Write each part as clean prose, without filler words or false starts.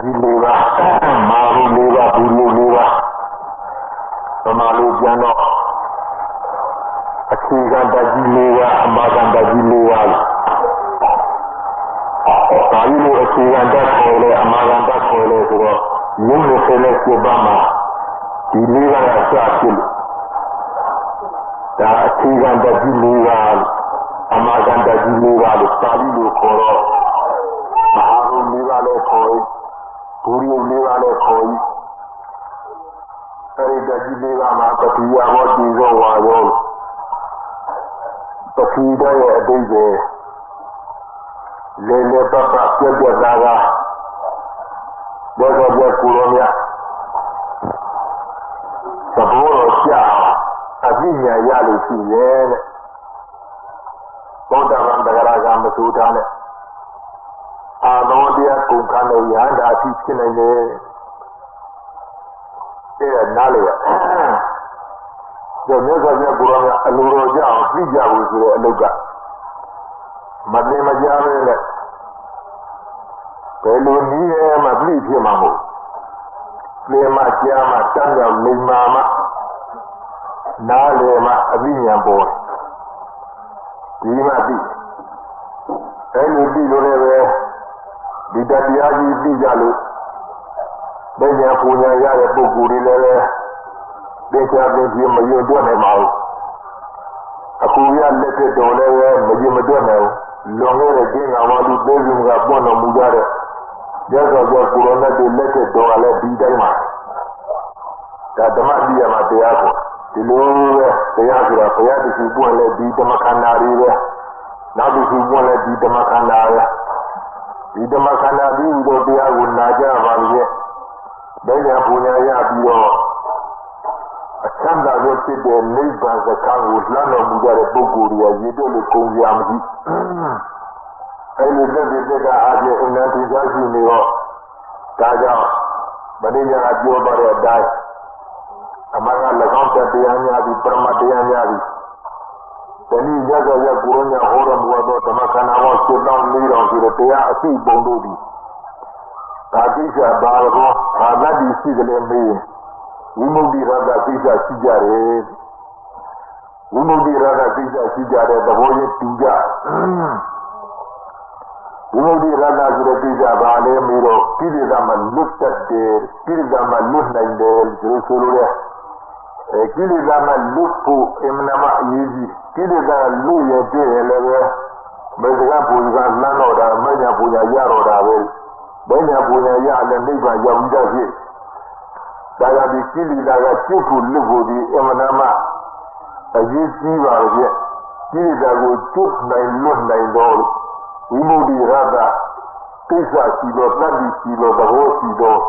ကြီးလေးပါမာရုလေးပါဘူးလေးပါသမာလူပြန်တော့အခြေခံတကြီးလေးပါအမာခံတကြီးလေးပါဒါကြီးလို့အခြေခံတခေါ်လေအမာခံတခေါ်လေဆိုတော့ရုပ်နဲ့ဆဲနဲ့ပြပါမှာဒီလေးပါးကစဖြစ်လို့ဒါအခြေခံတကြီးလေးပါအမာခံတကြီးလေးပါလို့ပါဠိလိုခေါ်တော့မဟာရုလေးပါလို့ခေါ်ဘူးရုပ်လေးပါလို့ခေါ်အဲဒီတကြီးလေးပါမှာပတိယဟောဒီရောဝါရောပတိရဲ့အတိတ်ပဲလေလေပပပြတ်ပြတ်သားသားဘောဇောပြကိုရောမြသဘောတော်ကြအပြည့်ညာရလို့ရှိရဲ့တဲ့သောတာပန်တဂရကမဆိုထားနဲ့အာသောတရားကုန်ခန်းတဲ့ရဟန္တာအဖြစ်ဖြစ်နိုင်တယ်တဲ့နားလေဒီမြတ်စွာဘုရားကိုရောမြအလိုတော်ကြအောင်သိကြဘူးဆိုတဲ့အလုပ်ကမတင်မကြားပဲနဲ့ဘယ်လိုနည်းနဲ့မှပြည့်ဖြစ်မှာမဟုတ်လေမကြားမှတမ်းမြောက်လိမ္မာမှနားလေမှအသိဉာဏ်ပေါ်ဒီမှသိအဲ့လိုသိလို့လည်းပဲဒီတရားကြီးသိကြလို့ဘယ်ညာပူညာရတဲ့ပုဂ္ဂိုလ်တွေလည်းပဲသိချာသိပြီးမယွတ်တော့နိုင်ပါဘူးအခုရလက်ထက်တော်လည်းပဲမယွတ်မတော့နိုင်ဘူးလွန်ခဲ့တဲ့ကျင့်ကဝါလူသေးစုကပွင့်တော်မူကြတဲ့ရသော်ကြောကိုရိုနာတွေလက်ထက်တော်ကလည်းဒီတိုင်းမှာဒါဓမ္မတိယမှာတရားကိုဒီလိုပဲတရားဆိုတာဘုရားတခုပွင့်လဲဒီဓမ္မခန္ဓာတွေပဲနောက်တစ်ခုပွင့်လဲဒီဓမ္မခန္ဓာပဲဒီဓမ္မခန္ဓာပြီးတော့တရားကိုနာကြပါလို့ရဲ့ဘယ်ညာပူညာရပြီးတော့အချမ်းသာလို့ဖြစ်တဲ့နိဗ္ဗာန်စကားကိုလှမ်းတော်မူကြတဲ့ပုဂ္ဂိုလ်တွေကရည်တော့လို့ကုန်ကြမရှိအဲ့ဒီသက်သေကအားဖြင့်အနန္တသာရှိနေတော့ဒါကြောင့်မင်းညာပြောပါတဲ့အတိုင်းအမှန်က၎င်းတရားများပြီးပရမတရားများပြီးတနည်းရသော်ရကိုရောညာဟောတော်မူသောဓမ္မခန္ဓာဟောစိတ်တော်လေးတော်ဆိုတဲ့တရားအသိပုံတို့သည်ဒါကိစ္စဘာလို့ဘာသာတည်ရှိကြလဲမေးဝိမု ക്തി ရတ္တကိစ္စရှိကြတယ်ဝိမု ക്തി ရတ္တကိစ္စရှိကြတဲ့သဘောရတူကြဝိမု ക്തി ရတ္တဆိုတဲ့ကိစ္စဘာလဲမေးတော့ကိလေသာမှလွတ်တတ်တယ်ကိလေသာမှလွတ်နိုင်တယ်ဆိုလိုတဲ့ကိလေသာမှလွတ်ဖို့အမှန်မှအရေးကြီးကိလေသာလွတ်ရတဲ့လည်းပဲမေတ္တာပူဇာလမ်းတော်တာမညာပူဇာရတော်တာပဲမညာပူဇာရလည်းနိဗ္ဗာန်ရောက်ပြီးသားဖြစ်ဒါကြောင့်ဒီကိလေသာကကျွတ်ဖို့လွတ်ဖို့ဒီအမှန်မှအရေးကြီးပါရဲ့ကိလေသာကိုကျွတ်နိုင်လွတ်နိုင်တော့ဝိမု ക്തി ရတ္တကိစ္စရှိတော့တတ်ပြီးရှိတော့သဘောရှိတော့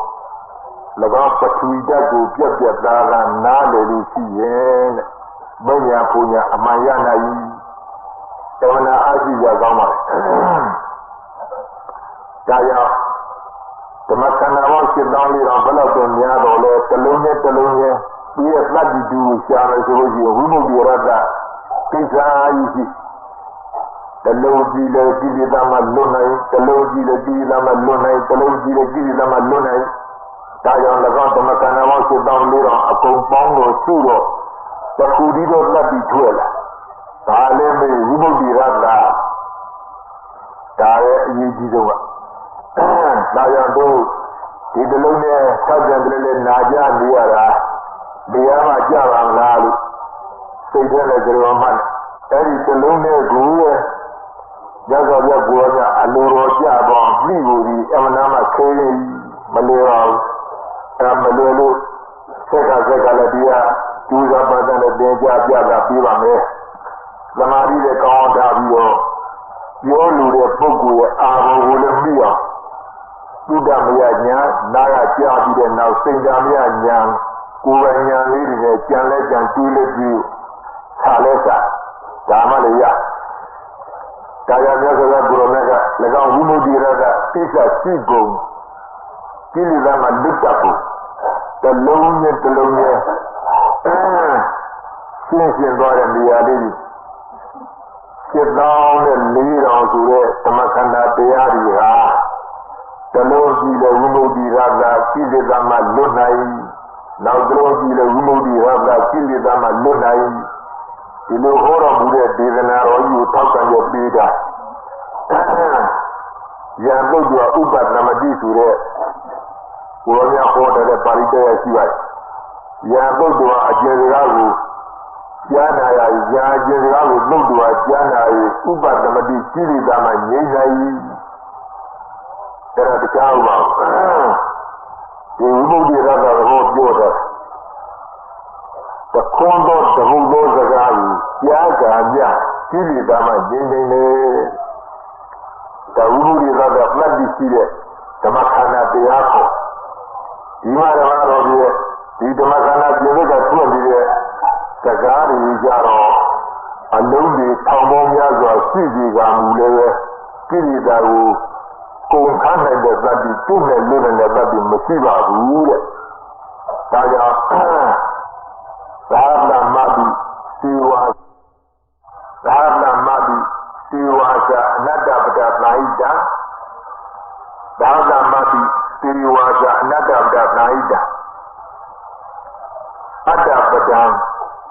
၎င်းပထဝီဓာတ်ကိုပြက်ပြက်သားသားနားလေလို့ရှိရဲ့မညာပူညာအမှန်ရနိုင်တမနာအားရှိကြကောင်းပါလေဒါကြောင့်ဓမ္မခန္ဓာပေါင်း7တောင်းလေးတော့ဘယ်လောက်တော့များတော့လဲတစ်လုံးနဲ့တစ်လုံးနဲ့ပြီးရသတ္တိတူရှားလို့ဆိုလို့ရှိရင်ဝိမု ക്തി ရတ္တကိစ္စကြီးရှိတလုံးကြည့်လေကိလေသာမှလွတ်နိုင်တလုံးကြည့်လေကိလေသာမှလွတ်နိုင်တလုံးကြည့်လေကိလေသာမှလွတ်နိုင်ဒါကြောင့်၎င်းဓမ္မခန္ဓာပေါင်း7တောင်းလေးတော့အကုန်ပေါင်းလို့စုတော့တခုတည်းတော့သတ္တိထွက်လာဒါလည်းမေဝိမု ക്തി ရတ္တဒါရဲ့အရေးကြီးဆုံးကဒါကြောင့်တို့ဒီတလုံးနဲ့ဆောက်ပြန်တယ်လေနာကြနေရတာတရားမှကြပါမလားလို့စိတ်ထဲနဲ့ကြရောမှအဲ့ဒီတလုံးနဲ့ကိုရသော်ပြကိုယ်ကအလိုတော်ကြတော့ပြီးဘူးဒီအမှန်မှခဲရင်မလွယ်ပါဘူးအဲ့မလွယ်လို့ဆက်ကလည်းတရားကျူးစာပတ်တဲ့တင်ကြပြတာပြီးပါမယ်သမာဓိနဲ့ကောင်းထားပြီးတော့ပြောလို့တဲ့ပုဂ္ဂိုလ်ရဲ့အာရုံကိုလည်းပြီးအောင်သုဒ္ဓမယညာနာရကြားပြီးတဲ့နောက်စိတ်ဓာမယညာကိုယ်ပိုင်ညာလေးတွေနဲ့ကြံလဲကြံကျူးလက်ပြီးဆာလဲဆာဒါမှလည်းရဒါကြောင့်မြတ်စွာဘုရားကိုယ်တော်က၎င်းဝိမု ക്തി ရတ္တကိစ္စရှိကုန်ကိလေသာမှလွတ်တတ်ဖို့တလုံးနဲ့တလုံးနဲ့ရှင်းသွားတဲ့နေရာလေးကြီး7,400ဆိုတဲ့ဓမ္မခန္ဓာတရားတွေဟာ တလုံးကြီးလည်းဝိမု ക്തി ရတာကိလေသာမှလွတ်နိုင်နောက်တလုံးကြီးလည်းဝိမု ക്തി ရတာကိလေသာမှလွတ်နိုင်ဒီလိုဟောတော်မူတဲ့ဒေသနာတော်ကြီးကိုထောက်ခံရပေးတာယံပုဒ်တော်ဥပဒမတိဆိုတဲ့ကိုယ်များဟောတဲ့ပါဠိတရားရှိပါတယ်ယံပုဒ်တော်အကျဉ်းစကားကိုကြားနာရရာအကျဉ်းစကားကိုပုဒ်တော်ကြားနာရဥပဒမတိကိလေသာမှငြိမ်းနိုင်အဲ့ဒါတရားဥပါဒီဝိမု ക്തി ရတာကိုပြောတယ်တခွန်းသောတဟုသောစကားကိုကြားကြမြကိလေသာမှငြိမ်းနိုင်တယ်တဝိမု ക്തി ရတာမှတ်ပြီးရှိတဲ့ဓမ္မခန္ဓာတရားကိုဒီမှာတော့ဒီဓမ္မခန္ဓာပြည့်စုံကထွတ်နေတဲ့စကားတွေကြတော့အလုံးတွေထောင်ပေါင်းများစွာရှိစီကမူလည်းကိလေသာကိုကုန်ခန်းနိုင်တဲ့သတ္တိသူ့နဲ့လွတ်တဲ့သတ္တိမရှိပါဘူးတဲ့ဒါကြောင့်သာလမတိစေဝါသာလမတိစေဝါချအနတ္တပဒနာဟိတသာလမတိစေဝါချအနတ္တပဒနာဟိတအတ္တပဒံ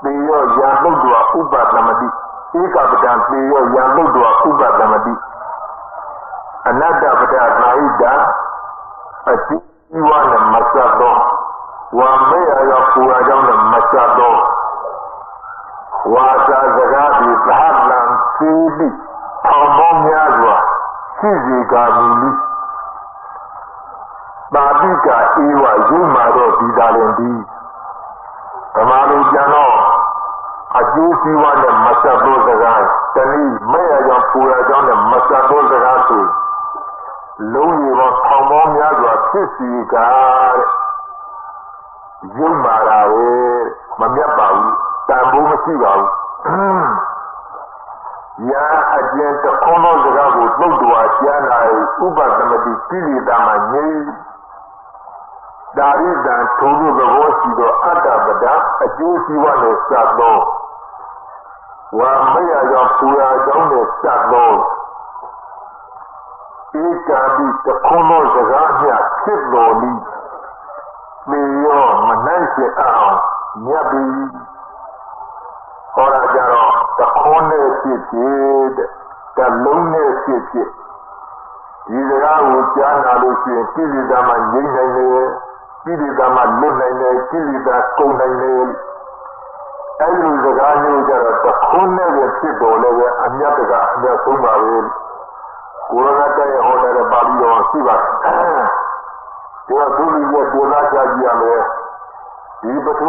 သေယောယံပုဒ္ဒဝဥပဒမတိဧကပဒံသေယောယံပုဒ္ဒဝဥပဒမတိအနတ္တပဒနာဟိတအတိဝါနဲ့မစသောဝါမေယရောပူရာကြောင့်နဲ့မစသောဝါစာစကားဒီသာလံသိတိထောင်ပေါင်းများစွာရှိစီကမူလိပါတိကဧဝရုမာတော့ဒီသာလင်ဒီဓမ္မလူကျန်တော့အကျိုးစီးပွားနဲ့မဆက်သောစကားတနည်းမဲ့ရကြောင့်ပူရကြောင်းနဲ့မဆက်သောစကားဆိုလုံးရီပေါင်းထောင်ပေါင်းများစွာဖြစ်စီကတဲ့ရုပ်မာတာပဲမမြတ်ပါဘူးတန်ဖိုးမရှိပါဘူးရာအကျဉ်တခွန်းသောစကားကိုသုတ်တော်ကြားနာဥပဒမတိကိလေသာမှငြိမ်းဒါရိတံထို့သောသဘောရှိသောအတ္တပဒအကျိုးစီးပွားနဲ့စပ်သောဝါမယကြောင့်ပူရာကြောင့်နဲ့စပ်သောဧကာတိတခွန်းသောစကားမျှဖြစ်တော်သည်မေရောမနိုင်စေအောင်မြတ်ပြီဟောရကြတော့တခွန်းနဲ့ဖြစ်ဖြစ်တလုံးနဲ့ဖြစ်ဖြစ်ဒီစကားကိုကြားနာလို့ရှိရင်ကိလေသာမှငြိမ်းနိုင်တယ်ကိလေသာမှလွတ်နိုင်တယ်ကိလေသာကုန်နိုင်တယ်အဲဒီစကားမျိုးကြတော့တခွန်းနဲ့ပဲဖြစ်တော်လည်းပဲအမြတ်တကအမြတ်ဆုံးပါပဲကိုရဏတဲ့ဟောတဲ့ပါဠိတော်ရှိပါတယ်ဒီကသူကြီးရဲ့ဒေနာချကြည့်ရမယ်ဒီပထ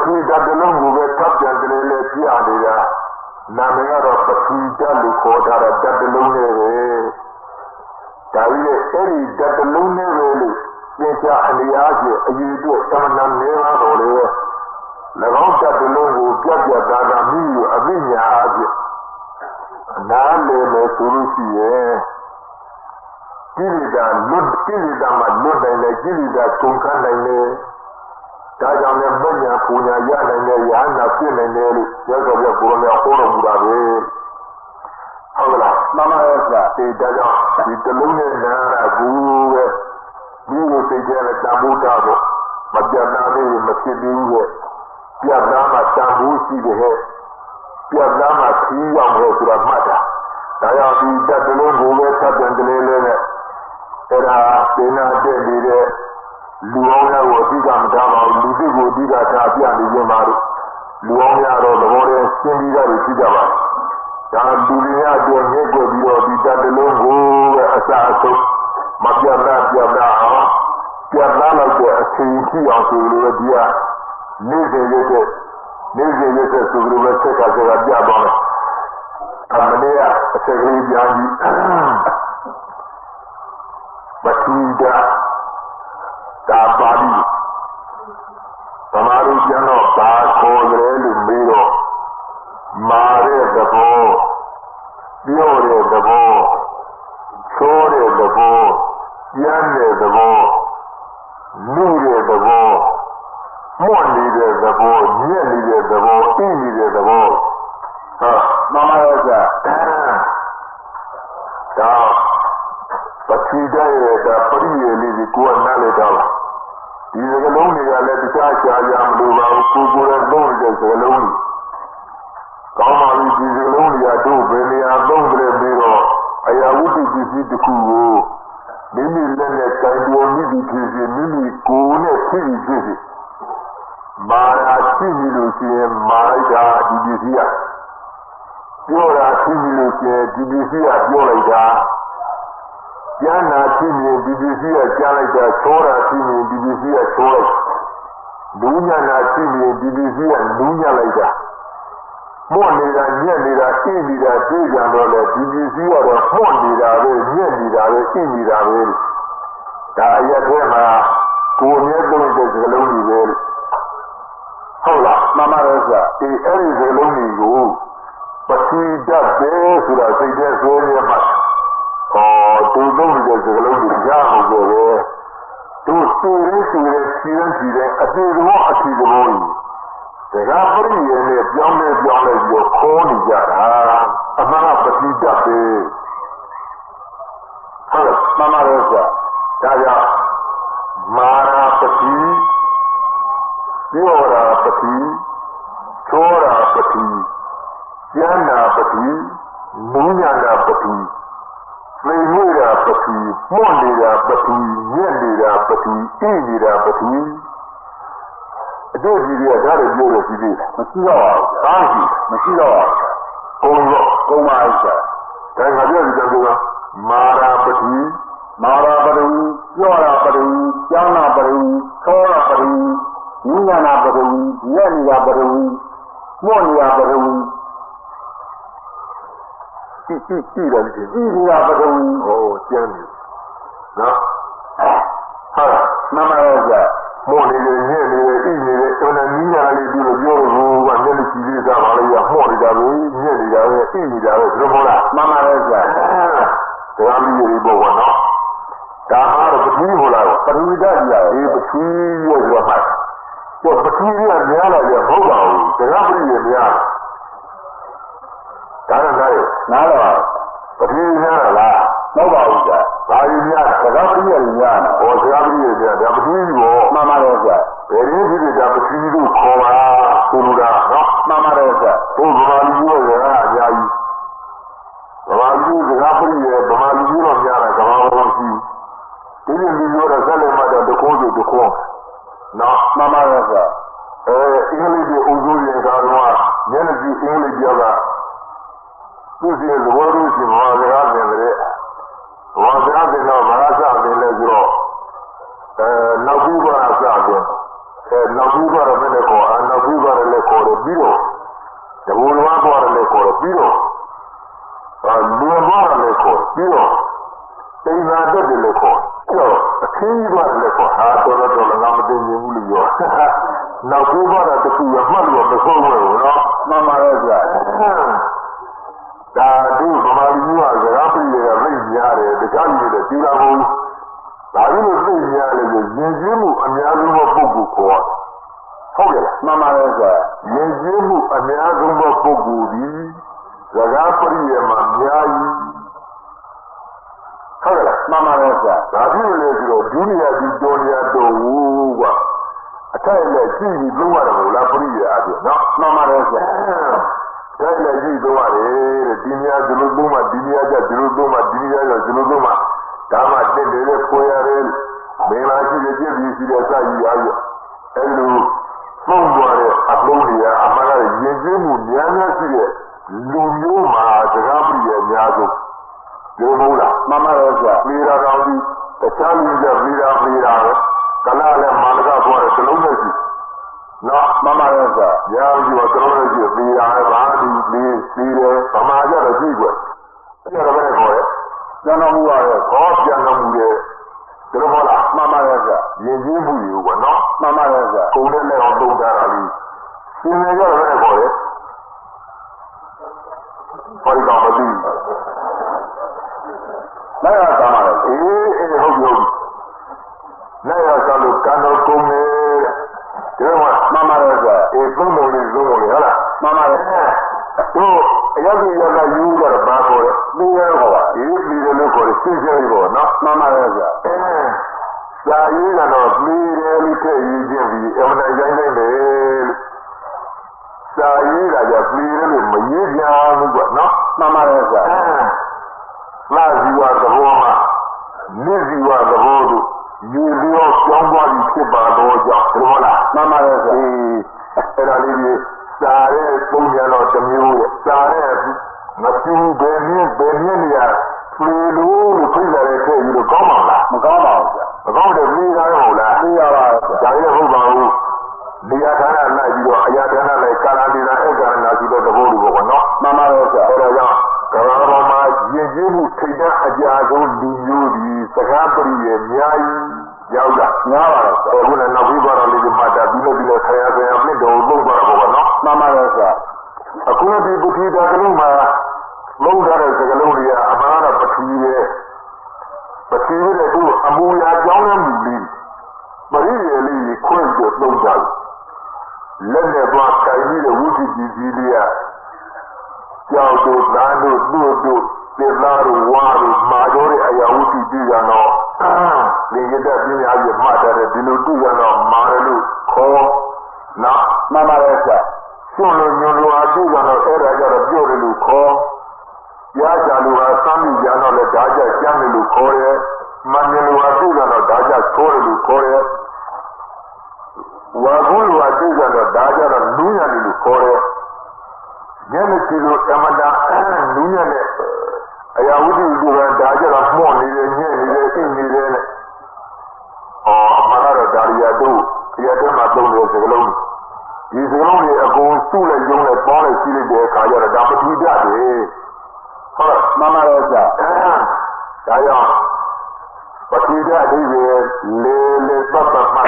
ဝီဓာတ်လုံးကိုပဲထပ်ပြန်တယ်လေပြရနေတာနာမည်ကတော့ပထဝီဓာတ်လို့ခေါ်ထားတဲ့ဓာတ်လုံးနဲ့ပဲဒါကြီးရဲ့အဲ့ဒီဓာတ်လုံးနဲ့ပဲလို့သင်္ချာအနေအားဖြင့်အယူအတွက်တမန်နေပါတော်လေ၎င်းဓာတ်လုံးကိုပြတ်ပြတ်သားသားမိယူအသိဉာဏ်အားဖြင့်နားလည်မယ်ဆိုလို့ရှိရဲ့ကိလေသာလွတ်ကိလေသာမှလွတ်နိုင်တယ်ကိလေသာကုန်ခန်းနိုင်တယ်ဒါကြောင့်လည်းမဉ္ဇဉ်ပူညာရနိုင်တယ်ရဟနာဖြစ်နိုင်တယ်လို့ပြောဆိုပြကိုယ်တော်ဟောတော်မူတာပဲဟုတ်လားမှန်ပါရဲ့ဆရာဒီဒါကြောင့်ဒီတလုံးနဲ့နားကူပဲဒီလိုသိကြတဲ့တန်ဖိုးတာပေါ့မပြတ်သားသေးမဖြစ်သေးဘူးရဲ့ပြတ်သားမှတန်ဖိုးရှိတယ်ဟဲ့ပြတ်သားမှခီးရောက်တယ်ဆိုတာမှတ်တာဒါကြောင့်ဒီတတလုံးကိုပဲသတ်ပြန်တယ်လေနဲ့အဲ့ဒါဒေနာတဲ့နေတဲ့လူအောင်ရကိုအဓိကမထားပါဘူးလူသိကိုအဓိကထားပြနေခြင်းပါလို့လူအောင်ရတော့သဘောတည်းရှင်းပြီးသားတွေရှိကြပါဒါလူတွေကတော့ညှိကိုပြီးတော့ဒီတတလုံးကိုပဲအစာအဆုံးမပြတ်သားပြတ်သားအောင်ပြတ်သားလိုက်တဲ့အချိန်ကြီးအောင်ဆိုလို့ဒီကနေ့စဉ်ရက်ဆိုလို့ပဲဆက်ကပြတော့မယ်အမလေးကအစကလေးပြန်ပြီးပတိဒါပါဠိသမာဓိကျမ်းတော့ဘာခေါ်တယ်လို့မေးတော့မာတဲ့သဘောပြောတဲ့သဘောချိုးတဲ့သဘောကျမ်းတဲ့သဘောလူတဲ့သဘောမွတ်နေတဲ့သဘောညက်နေတဲ့သဘောအင်းနေတဲ့သဘောဟာမမရောကြဒါပတိတဲ့ဒါပရိယေ စီကိုယ်ကနားလေတော့ဒီစကလုံးတွေကလည်းတခြားရှားရမလို့ပါဘူးကိုယ်ကသုံးတဲ့စကလုံးတွေကောင်းပါပြီဒီစကလုံးတွေကတို့ဘယ်နေရာသုံးကြလဲပြီးတော့အရာဝတ္ထုပစ္စည်းတစ်ခုကိုမိမိလက်နဲ့ကံတော်မိပြီးဖြစ်စီမိမိကိုယ်နဲ့ဖြစ်ပြီးဖြစ်စီမာရာရှိပြီလို့ရှိရင်မာလိုက်တာဒီပစ္စည်းကပြောတာရှိပြီလို့ရှိရင်ဒီပစ္စည်းကပြောလိုက်တာကျမ်းနာရှိရင်ဒီပစ္စည်းကကြားလိုက်တာချောတာရှိရင်ဒီပစ္စည်းကချောလိုက်လူညနာရှိရင်ဒီပစ္စည်းကလူညလိုက်တာမော့နေတာညက်နေတာအိနေတာသိကြတော့လေဒီပစ္စည်းကတော့မော့နေတာပဲညက်နေတာပဲအိနေတာပဲဒါအရက်ထဲမှာကိုယ်မြဲသုံးတဲ့စကလုံးတွေပဲဟုတ်လားမှန်ပါတယ်ဆရာဒီအဲ့ဒီစကလုံးတွေကိုပတိတတ်တယ်ဆိုတာစိတ်ထဲဆိုရမှာသူသုံးတဲ့စကလုံးတွေကြားဟုတ်ကြတယ်သူတူရင်းစီရင်စီရင်အပြေတော်အထီတော်ကြီးဒါကပရိယေနဲ့ပြောင်းလဲပြီးခေါ်နေကြတာအမှန်ပတိတတ်တယ်ဟုတ်မှန်ပါတယ်ဆရာဒါကြောင့်မာနာပတိပြောတာပတိချောတာပတိကျမ်းနာပတိမူညာနာပတိသိနေတာပတိမှုတ်နေတာပတိညက်နေတာပတိအိနေတာပတိအတို့ကြီးတွေကဒါတွေပြောလို့ရှိသေးတယ်မရှိတော့ပါဘူးအားရှိမရှိတော့ပါဘူးကုန်းပါဥစ္စာဒါကပြောကြတယ်ကမာရာပတိပြောတာပတိကျမ်းနာပတိချောတာပတိဉာဏပဒဝီညက်နေရပဒဝီမော့နေရပဒဝီတိတယ်ဒီရပဒဝီဟောကျမ်းနေနော်ဟာမမရောကြမော့နေတယ်ညက်နေတယ်အိနေတယ်တော်တော်ဉာဏလေးပြီးလို့ပြောလို့ကမျက်နှာကြည့်လေးစားပါလေရမော့နေတာပဲညက်နေတာပဲအိနေတာပဲဒီလိုမဟုတ်လားမမရောကြဒါမှမဟုတ်ဒီဘောကနော်ဒါဟာတော့ပထဝီဟောလားပထဝီဓာတ်ကြီးရတယ်ပထဝီရဲ့ဆိုတော့တော့ပထဝီကများလာကြမဟုတ်ပါဘူး။ဒါကပြည့်ရများ။ဒါနဲ့နားတော့ပထဝီများလားမဟုတ်ပါဘူးကြာ။ဒါကြီးများဒါကပြည့်ရများ။ဟောဒါကပြည့်ရများဒါပထဝီကိုမှန်ပါတယ်ကြာ။ဘယ်ရင်းဖြစ်ဖြစ်ဒါပထဝီကိုခေါ်ပါဆိုလိုတာနော်။မှန်ပါတယ်ကြာ။ဘုရားလူကြီးရောကအများကြီး။ဗမာလူကြီးဒါကပြည့်ရဗမာလူကြီးတော့များတာကဘာမှမရှိဘူး။ဒီလိုမျိုးတော့ဆက်လက်မှတော့တခုဆိုတခုနော်မမရဆိုအင်္ဂလိပ်တွေအုပ်စိုးရတာတော့မျက်နှာကြည့်အင်္ဂလိပ်ပြောတာသူစီသဘောတူစီဘာစကားပြန်တယ်ဘာစကားပြန်တော့ဘာသာပြန်လဲဆိုတော့နောက်ဘူးကစပြန်နောက်ဘူးကတော့ဘယ်နဲ့ခေါ်နောက်ဘူးကလည်းခေါ်တယ်ပြီးတော့တဘူလဝါပေါ်လည်းခေါ်တယ်ပြီးတော့လူဘောလည်းခေါ်ပြီးတော့တိမ်သာတက်တယ်လည်းခေါ်တော့အခင်းကြီးကလည်းခေါ်တော်ငါမသိဘူးလို့ပြောနောက်ဘူးကတော့တခုရမှတ်လို့မဆုံးဘူးနော်မှန်ပါရဲ့ဗျာဒါတို့ဗမာလူမျိုးကစကားပြေရလိမ့်များတယ်တခြားလူတွေပြီးလာဘူးဒါကြီးလို့သိများတယ်ဆိုရင်ကျင်းမှုအများဆုံးသောပုဂ္ဂိုလ်ခေါ်ဟုတ်ကဲ့မှန်ပါရဲ့ဗျာရင်ကျင်းမှုအများဆုံးသောပုဂ္ဂိုလ်ဒီစကားပြေရမှာများကြီးဟုတ်ကဲ့မှန်ပါရဲ့ဗျာဒါဖြစ်လို့ဆိုတော့ဒုတိယဒီတော်ရတော်ဘူးကအထက်လည်းကြည့်ပြီးသုံးရတယ်လို့လားပရိယာအပြင်နော်မှန်ပါတယ်ဗျာဒါလည်းကြည့်သုံးရတယ်တဲ့ဒီနေရာဒီလိုသုံးမှဒီနေရာကျဒီလိုသုံးမှဒီနေရာကျဒီလိုသုံးမှဒါမှတက်တယ်လေကိုရတယ်မင်္ဂလာရှိတဲ့ပြည့်ပြီးရှိတဲ့စာကြီးအားရအဲလိုသုံးသွားတဲ့အလုံးတွေကအမှန်ကရင်ကျင်းမှုများများရှိတဲ့လူမျိုးမှာစကားပြည့်ရအများဆုံးဒီလိုမဟုတ်လားမှန်ပါတယ်ဗျာပြည်တော်တော်ကြီးတခြားလူတွေပြည်တော်ပဲကလာလည်းမာနကပေါ်တယ်သလုံးနဲ့ရှိနော်မမရဲဆိုရာကြီးတော့သလုံးနဲ့ရှိပြီးတာဘာဒီပြီးတယ်ဗမာကြတော့ရှိွယ်အဲ့ဒါပဲခေါ်တယ်ကျန်တော်မူပါရဲ့ခေါ်ပြန်တော်မူတယ်ဒီလိုမဟုတ်လားမမရဲဆိုရင်ကြီးမှုတွေကိုပေါ့နော်မမရဲဆိုကုန်နဲ့လည်းအောင်သုံးထားတာလေးသင်နေကြတော့လည်းခေါ်တယ်ဟောဒီကောင်မသိနိုင်ရတာမှာအေးဟုတ်ပြီနိုင်ရတာလို့ကံတော်ကုန်နေဒီမှာမမရဲဆိုသုံးလုံးလေးလုံးလုံးလေးဟုတ်လားမမရဲတို့အရောက်ကြီးရောက်ကယူတော့ဘာခေါ်လဲပြီးရဲခေါ်ပါဒီပြီးတယ်လို့ခေါ်တယ်သိကျဲပေါ့နော်မမရဲဆို စာရေးကတော့ပြီးတယ်လို့ထည့်ရေးခြင်းပြီးအမှန်တိုင်းတိုင်းပဲစာရေးတာကြပြီးတယ်လို့မရေးကြဘူးကွနော်မှန်ပါတယ်ကွာလာဇီဝသဘောမှာနိဇီဝသဘောတို့ယူလျောကြောင်းသွားပြီးဖြစ်ပါတော့ကြောင့်ဒီလိုလားမှန်ပါတယ်ကွာအဲ့ဒါလေးကြီးစာရဲ့ပုံစံတော့တစ်မျိုးရဲ့စာရဲ့မကျူးဘယ်နည်းနေရပြေလို့ဖိတ်လာတဲ့ထည့်ပြီးတော့ကောင်းပါလားမကောင်းပါဘူးကွာမကောင်းတယ်ပြီးသားမဟုတ်လားပြီးရပါဘူးဒါလည်းဟုတ်ပါဘူးနေရာဌာနလိုက်ပြီးတော့အရာဌာနလိုက်ကာလာဒီနာဧကရဏရှိတဲ့သဘောလိုပေါ့နော်မှန်ပါရဲ့ကွာအဲဒါကြောင့်ကဘာပေါ်မှာယဉ်ကျေးမှုထိတ်တဲ့အကြဆုံးလူမျိုးဒီစကားပရိယေအများကြီးရောက်တာများပါတော့အခုလည်းနောက်ပြီးတော့လေးမှတ်တာပြီးလို့ဆရာပြင့်တော်လုံးသွားတာပေါ့နော်မှန်ပါရဲ့ကွာအခုဒီပုထိတာကလေးမှာလုံးထားတဲ့စကလုံးတွေကအမှားတော့ပထီပဲပထီတဲ့သူအမူအရာကြောင်းနဲ့မူပြီးမရိရေလေးခွင့်ကိုသုံးကြတယ်လက်နဲ့သွားတိုင်ပြီးတဲ့ဝိသုကြီးကြီးလေးကကြောက်တို့သားတို့တို့သေသားတို့ဝါတို့မာတို့ရဲ့အရာဝိသုကြီးကတော့လင်ရတဲ့ပညာကြီးမှတ်တယ်ဒီလိုတူရတော့မာရလို့ခေါ်နော်မှန်ပါရဲ့ကွာစွန့်လို့ညွန်လို့အတူကတော့အဲ့ဒါကြတော့ပြောတယ်လို့ခေါ်ရကြလို့ဟာစမ်းမိကြတော့လေဒါကြကျမ်းတယ်လို့ခေါ်တယ်မန္တလူအတူကတော့ဒါကြသိုးတယ်လို့ခေါ်တယ်ဝါကုလူအတူကတော့ဒါကြတော့နူးညံ့တယ်လို့ခေါ်တယ်ညနေစီလို့အမတာနူးညံ့တဲ့အရာဝတ္ထုတွေကဒါကြတော့မှော့နေတယ်ညံ့နေတယ်သိနေတယ်နဲ့မနာတော့ဒါရီယာတို့တရားထဲမှာသုံးတဲ့စကလုံးဒီစကလုံးတွေအကုန်စုလိုက်ရုံးလိုက်ပေါင်းလိုက်ရှိလိုက်တဲ့အခါကျတော့ဒါပထူတတ်တယ်ဟုတ်မှန်ပါရဲ့ကြာဒါကြောင့်ပထူတအဓိပ္ပာယ်လေပတ်ပတ်မှ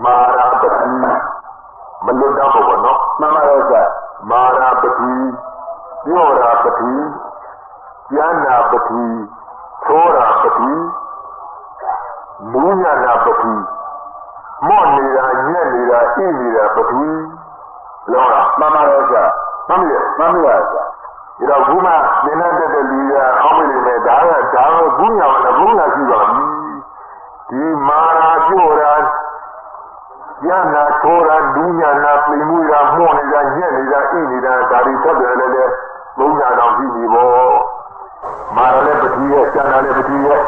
မာရာပတိမလွတ်တော့ဘောနော်မှန်ပါရဲ့ကြာမာရာပတိပြောရာပတိဉာဏပတိသောရာပတိမူညာနာပတိမော့နေတာညက်နေတာဣနေတာပတိလောကမှန်ပါရဲ့ကြာမှန်ပါရဲ့ကြာဒီတော့ဘုမနင်းတဲ့လူကအောက်မိနေတယ်ဒါကဘုညာနဲ့ဘုညာရှိပါပြီဒီမာရာပြောတာဉာဏ်နာထောတာဒုညာနာပြင်မှုတာမော့နေတာညက်နေတာဣနေတာဒါတွေသက်တယ်လေဘုညာတော်ရှိပြီပေါ့မာရလည်းပတိရဲ့ကျန်တာလည်းပတိရဲ့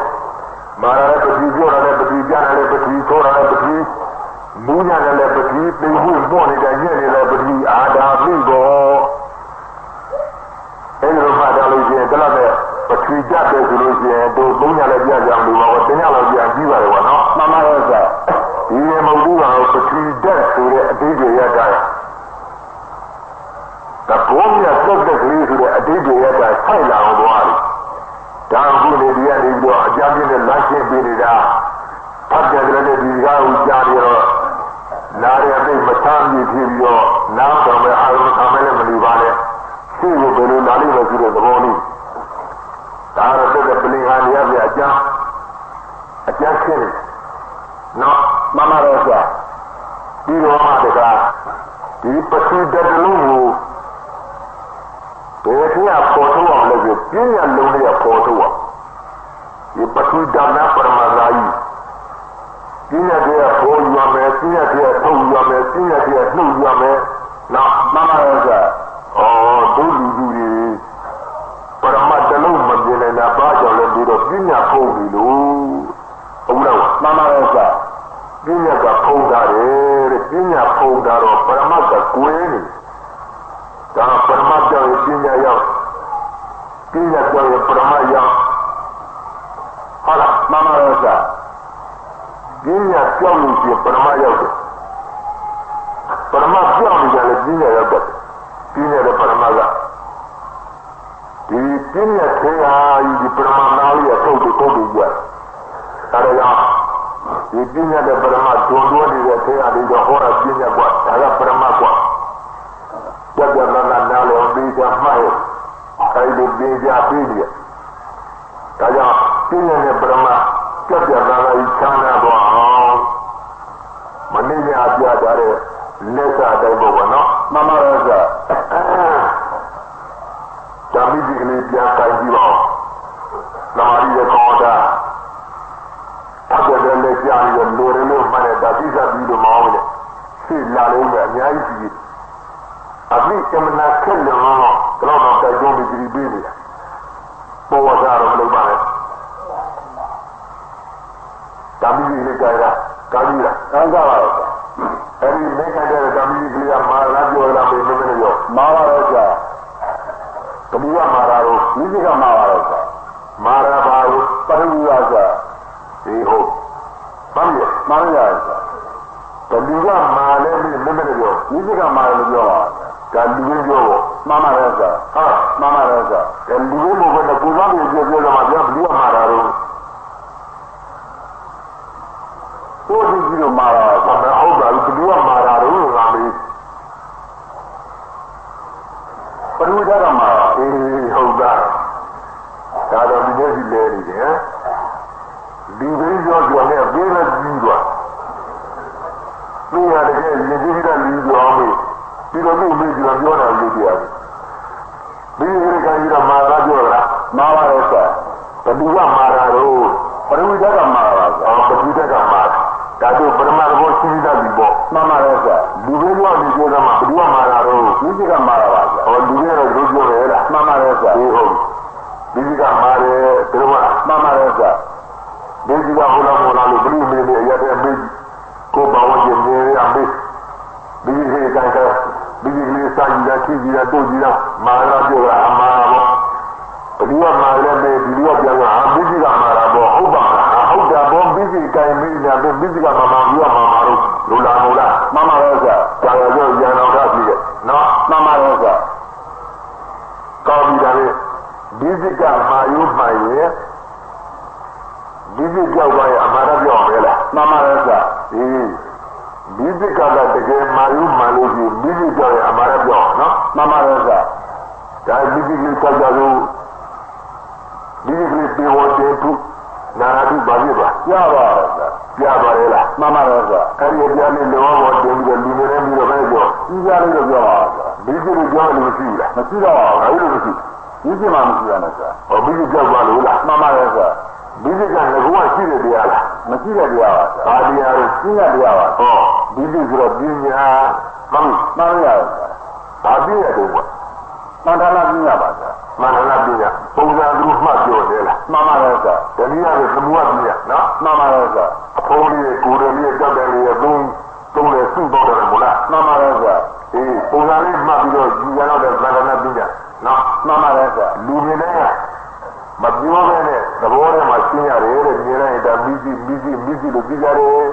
မာရလည်းပတိပြောတာလည်းပတိကျန်တာလည်းပတိထောတာလည်းပတိမူညာလည်းပတိပြင်မှုမော့နေတာညက်နေတာပတိအာဒါပြီပေါ့အဲ့လိုမှတော့လို့ရှိရင်တော့ပထဝီဓာတ်ပဲဆိုလို့ရှိရင်တို့သုံးညလည်းပြကြအောင်လို့ပါတော့တင်ရလို့ပြန်ကြည့်ပါလေကွာနော်မှန်ပါရဲ့ကွာဒီရေမဟုတ်ဘူးကတော့ပထဝီဓာတ်ဆိုတဲ့အတိတ်တွေရတာဒါဘုံရသုတ်တဲ့ကလေးဆိုတဲ့အတိတ်တွေရတာဖိုက်လာအောင်သွားတယ်ဒါအခုနေဒီကနေပြီးတော့အကြမ်းပြင်းတဲ့လမ်းရှင်းပေးနေတာဖတ်ကြတယ်လည်းဒီကားကိုကြားပြီးတော့နားရအသိမချမ်းမြေဖြစ်ပြီးတော့နားတော်မဲ့အာရုံခံမဲ့လည်းမနေပါနဲ့ရှိကိုဘယ်လိုနားလိမ့်မယ်ဆိုတဲ့သဘောလေးဒါတော့တဲ့ပလင်ဟာနေရာပြအကျမ်းရှင်းနော်မမတော်ကြာဒီတော့မှတကားဒီပစုတတလုံးကိုဘယ်ထက်ပေါ်ထုတ်အောင်လဲဆိုပြင်းရလုံးလေးပေါ်ထုတ်အောင်ဒီပစုဒါနပရမဇာယီပြင်းရတဲ့ပေါ်ရမယ်ပြင်းရတဲ့ထုတ်ရမယ်ပြင်းရတဲ့နှုတ်ရမယ်နော်မမတော်ကြာဒုလူတွေပရမတ်တလုံးမပြင်းနေတာဘာကြောင့်လဲပြီးတော့ပညာဖုံးပြီလို့ဟုတ်လားမှန်ပါရဲ့ကွာပညာကဖုံးတာတယ်တဲ့ပညာဖုံးတာတော့ပရမတ်ကကွဲနေဒါပရမတ်ကြောင့်ပညာရောက်ပညာကြောင့်ပရမတ်ရောက်ဟုတ်လားမှန်ပါရဲ့ကွာပညာကြောင့်လို့ရှိရင်ပရမတ်ရောက်တယ်ပရမတ်ကြောင့်ကြလည်းပညာရောက်တယ်ပညာတဲ့ပရမတ်ကဒီပညာခေဟာဒီပရမနာလေးအထုတ်ထုတ်ပြီးကြဒါကြောင့်ဒီပညာတဲ့ပရမဒွန်တွဲနေတဲ့ခေဟာလေးတော့ဟောတာပညာကွာဒါကပရမကွာကြက်ကြက်နာနာလည်းပြီးကြမှတ်အဲဒီပြီးကြပြီးတယ်ဒါကြောင့်ပညာနဲ့ပရမကြက်ကြက်နာနာကြီးချမ်းသာတော့အောင်မနေ့ကပြတာတဲ့လက်စားတိုင်းပေါ့ကွာနော်မမရောကဓမ္မိဒီကလေးပြန်ကြည့်ပါဦး။နာရီရကောတာအပ်တယ် လာလို့ပဲအများကြီးရှိတယ်အပိအမနာခက်လုံးတော့တိုက်တွန်းပြီးကြည့်ပေးနေတာပေါ်ဝါစားတော့မလုပ်ပါနဲ့ဓာမီကြီးလေးကြိုက်တာကာကြီးလားကောင်းကြပါတော့အဲ့ဒီမိခိုင်တဲ့ဓာမီကြီးကမာလာပြောလာပြီမင်းတို့ရောမာပါတော့ကြာတပူကမာလာတော့မိကြီးကမာပါတော့ကြာမာရာပါလို့ပရိဝါစာဒီဟုတ်ဘာလို့မာရရကြာတပူကမာလဲမင်းတို့ရောမိကြီးကမာတယ်လို့ပြောပါဒါလူရင်းပြောပေါ့မာမရဲစာဟာမာမရဲစာဒါလူရင်းဘုရားကပူဇော်ပြီးပြောကြမှာဗျာဘလူကမာတာတော့ကိုယ်ကြီးတို့မာတာဘာမှဟုတ်ပါဘူးဘလူကမာတာတော့ငါမေးဘလူကမာတာအေးဟုတ်တာဒါတော့ဒီနေ့စီလဲနေတယ်ဒီဘင်းပြောကြတယ်ဘေးနဲ့ပြီးသွားပြီးရတယ်ရင်ကြီးကလူပြောမေးဒီလိုမျိုးပြီးပြောတာလို့ပြောတယ်ဒီလိုကကြီးတော့မာရာပြောတာမာပါရဲ့ဆိုဘယ်သူကမာရာတော့ပရိဝိဒကမာရာဆိုပရိဝိဒကမာရာဒါတို့ပရမတ်ဘောရှိတတ်ပြီပေါ့မှန်ပါရဲ့ဆိုလူတွေပြောပြီးပြောတာမှာဘယ်သူကမာရာတော့ဒီကြီးကမာရာပါဆိုဟောလူတွေတော့ပြောပြောရဲလားမှန်ပါရဲ့ဆိုဒီဟုတ်ဒီကြီးကမာရဲဘယ်လိုမှန်ပါရဲ့ဆိုဒီကြီးကဟိုလာလို့ဘလူမေးနေရတဲ့မေးကိုဘာဝင်နေရမေးဒီကြီးကတိုင်းဒီကြီးစာကြီးလာကြည့်ကြည့်တော့ကြည့်တော့မာရာပြောတာအမှားပေါ့ဒီကမာရာနဲ့ဒီကပြောတာဘီကြီးကမာရာပေါ့ဟုတ်ပါလားဟုတ်တာပေါ့ဘီကြီးကိုင်းမိနေတာဘီကြီးကမာမာပြီးတော့မာမာတို့လူလာမို့လားမမရောဆိုကြာရတော့ရန်တော်ထားပြီနော်မမရောဆိုကောင်းပြီဒါလေဘီကြီးကမာယုမှန်ရဲ့ဘီကြီးကြောက်သွားရင်အမှားတော့ပြောမယ်လားမမရောဆိုဒီဒီကကတကယ်မာယုမှန်လို့ဒီဘီကြီးကြောက်ရင်အမှားတော့ပြောနော်မမရောဆိုဒါဘီကြီးကိုကြောက်ကြလို့ဒီကလေးပြေဝတဲ့သူနာရတုပါပြပါရပါပြပါလေလားမမရောဆိုအဲ့ဒီပြလေးလောဘောတင်ပြီးလူနေနေပြီးတော့ပဲပြောကြီးကြလေးတော့ပြောပါဒီကလေးကြောက်လို့မရှိဘူးလားမရှိတော့ဘူးလို့မရှိဒီကမှမရှိရနဲ့ဆိုဟောဘီကြီးကြောက်ပါလို့လားမမရောဆိုဘီကြီးကလည်းဘုရားရှိတဲ့တရားလားမရှိတဲ့တရားပါဘာတရားလဲရှိတဲ့တရားပါဟောဘီကြီးဆိုတော့ပညာမဟုတ်ရဘူးဘာပြည့်ရတယ်ကွာမန္တလာပညာပါဆိုမန္တလာပညာပုံစံသူမှတ်ပြောတယ်လားမှန်ပါရဲ့ဆိုတတိယကသမုဒ္ဒပညာနော်မှန်ပါရဲ့ဆိုအဖိုးလေးကိုယ်တော်လေးကြောက်တယ်လေးသုံးတယ်စုတော့တယ်မို့လားမှန်ပါရဲ့ဆိုအေးပုံစံလေးမှတ်ပြီးတော့ယူရတော့တဲ့မန္တလာပညာနော်မှန်ပါရဲ့ဆိုလူမြင်တဲ့မပြောဘဲနဲ့သဘောထဲမှာရှင်းရတယ်တဲ့မြင်လိုက်တာမိကြီးလို့ပြီးကြတယ်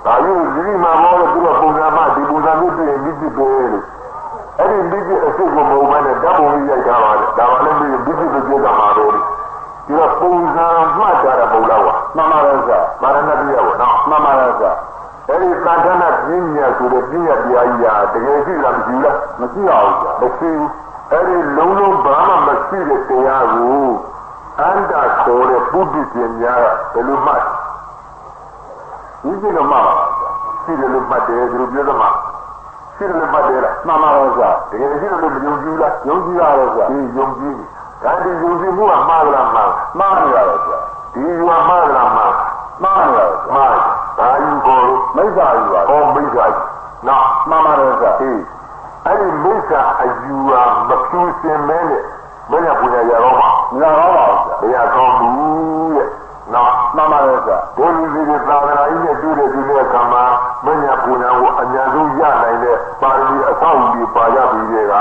ဒါလို့ဒီမှာဘောလို့သူကပုံစံမှဒီပုံစံမျိုးပြင်မိကြီးပဲလို့အဲ့ဒီမိကြီးအစုပ်ကိုမဟုတ်ဘဲနဲ့ဓာတ်ပုံကြီးရိုက်ထားပါတယ်ဒါမှလည်းမိကြီးကိုပြောတာမှာတော့ဒီကပုံစံမှတ်ကြတာပုံလားကွာမှန်ပါရဲ့ဆိုမာရဏပြရပေါ့နော်မှန်ပါရဲ့ဆိုအဲ့ဒီသံဃာပညာဆိုတဲ့ပညာတရားကြီးဟာတကယ်ရှိလားမရှိဘူးလားမရှိပါဘူးကြာမရှိဘူးအဲ့ဒီလုံးလုံးဘာမှမရှိတဲ့တရားကိုအန္တဆိုတဲ့ပုဒ်ပညာကဘယ်လိုမှတ်ဒီလိုမှတ်ပါလားရှိတယ်လို့မှတ်တယ်သူတို့ပြောသမှာရှိတယ်လို့မှတ်တယ်လားမှန်ပါရဲ့ဆိုတကယ်ရှိတယ်လို့မယုံကြည်လားယုံကြည်ရတယ်ဆိုဒီယုံကြည်ဒါဒီယုံကြည်မှုကမှားလားမှားနေရတယ်ဆိုဒီယူကမှားလားမှားနေရတယ်မှားဒါယူကိုမိစ္ဆာယူပါဟောမိစ္ဆာနော်မှန်ပါတယ်ဆိုအဲ့ဒီမိစ္ဆာအယူဟာမဖြူစင်မဲနဲ့ဘယ်ရပူရရတော့မှာမရတော့ပါဘူးဘယ်ရကောင်းဘူးရဲ့နော်မှန်ပါတယ်ဆိုဘုန်းကြီးတွေသာသနာ့ကြီးနဲ့တွေ့တဲ့ဒီနေ့ကမှမညာပူညာကိုအများဆုံးရနိုင်တဲ့ပါရမီအဆောက်အဦတွေပါရပြီးတဲ့က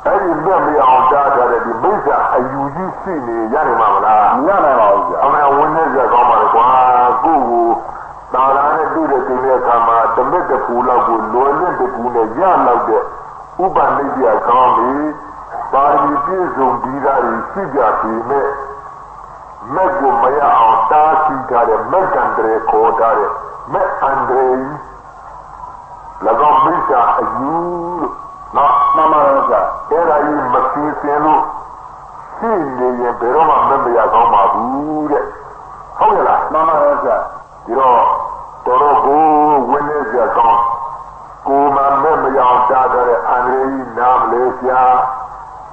အဲ့ဒီမြတ်မြေအောင်တားထားတဲ့ဒီမိစ္ဆာအယူကြီးရှိနေရနိုင်မှာမလားမရနိုင်ပါဘူးကြာအမှန်ဝင်နေကြကောင်းပါလေကွာကိုကိုသာလာနဲ့တွေ့တဲ့ဒီနေ့ကမှတမက်တပူလောက်ကိုလွယ်လင့်တပူနဲ့ရလောက်တဲ့ဥပနိဒိယကောင်းပြီပါရမီပြည့်စုံပြီးသားရှိကြပြီမဲ့မက်ကိုမရအောင်တားဆီးထားတဲ့မက်ကံတရေခေါ်ထားတဲ့မက်အန္တရေ၎င်းမိစ္ဆာအယူနော်မှန်ပါရဲ့ဆိုအဲ့ဒါကြီးမသိစင်လို့ရှိနေရင်ဘယ်တော့မှမမရကောင်းပါဘူးတဲ့ဟုတ်ရဲ့လားမှန်ပါရဲ့ဆိုဒီတော့တော်ကိုဝင်နေကြကောင်းကိုမမဲ့မရအောင်တားတဲ့အန္တရာယ်ကြီးနားမလဲဆရာ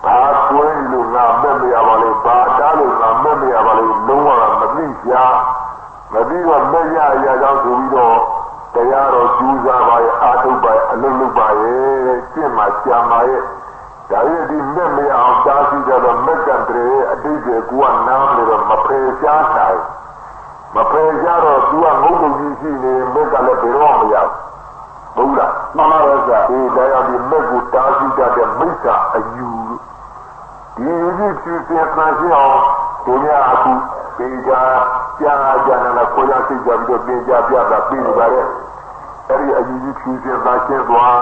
ဘာတွင်းလို့ငါမဲ့မရပါလေဘာတားလို့ငါမဲ့မရပါလေလုံးဝမသိဆရာမသိတော့မဲ့ရကြောင်းဆိုပြီးတော့ တရားတော်ကျူးစားပါရဲ့အာထုပ်ပါရဲ့အလုံးလုံးပါရဲ့ကျင့်မှကြာမှာရဲ့ဒါရဲ့ဒီမဲ့မရအောင်တားဆီးတော့မက်ကံတည်းအတိတ်ကနားလို့တော့မဖယ်ရှားနိုင်မဖယ်ရှားတော့ तू ကငုတ်တုံကြီးရှိနေမက်ကလည်းဘယ်တော့မရဘူးလားမှန်ပါပဲဆရာဒီတရားဒီမက်ကိုတားဆီးတတ်တဲ့မိစ္ဆာအယူဒီယူကြီးဖြူစင်ဆန်းရှင်းအောင်ဒီများအခုဒီကကြာကြာနာကိုရစိတ်ကြပြီးတော့ပြင်ကြပြတာပြီးနေပါရဲ့အဲ့ဒီအယူကြီးဖြူစင်ဆန်းရှင်းသွား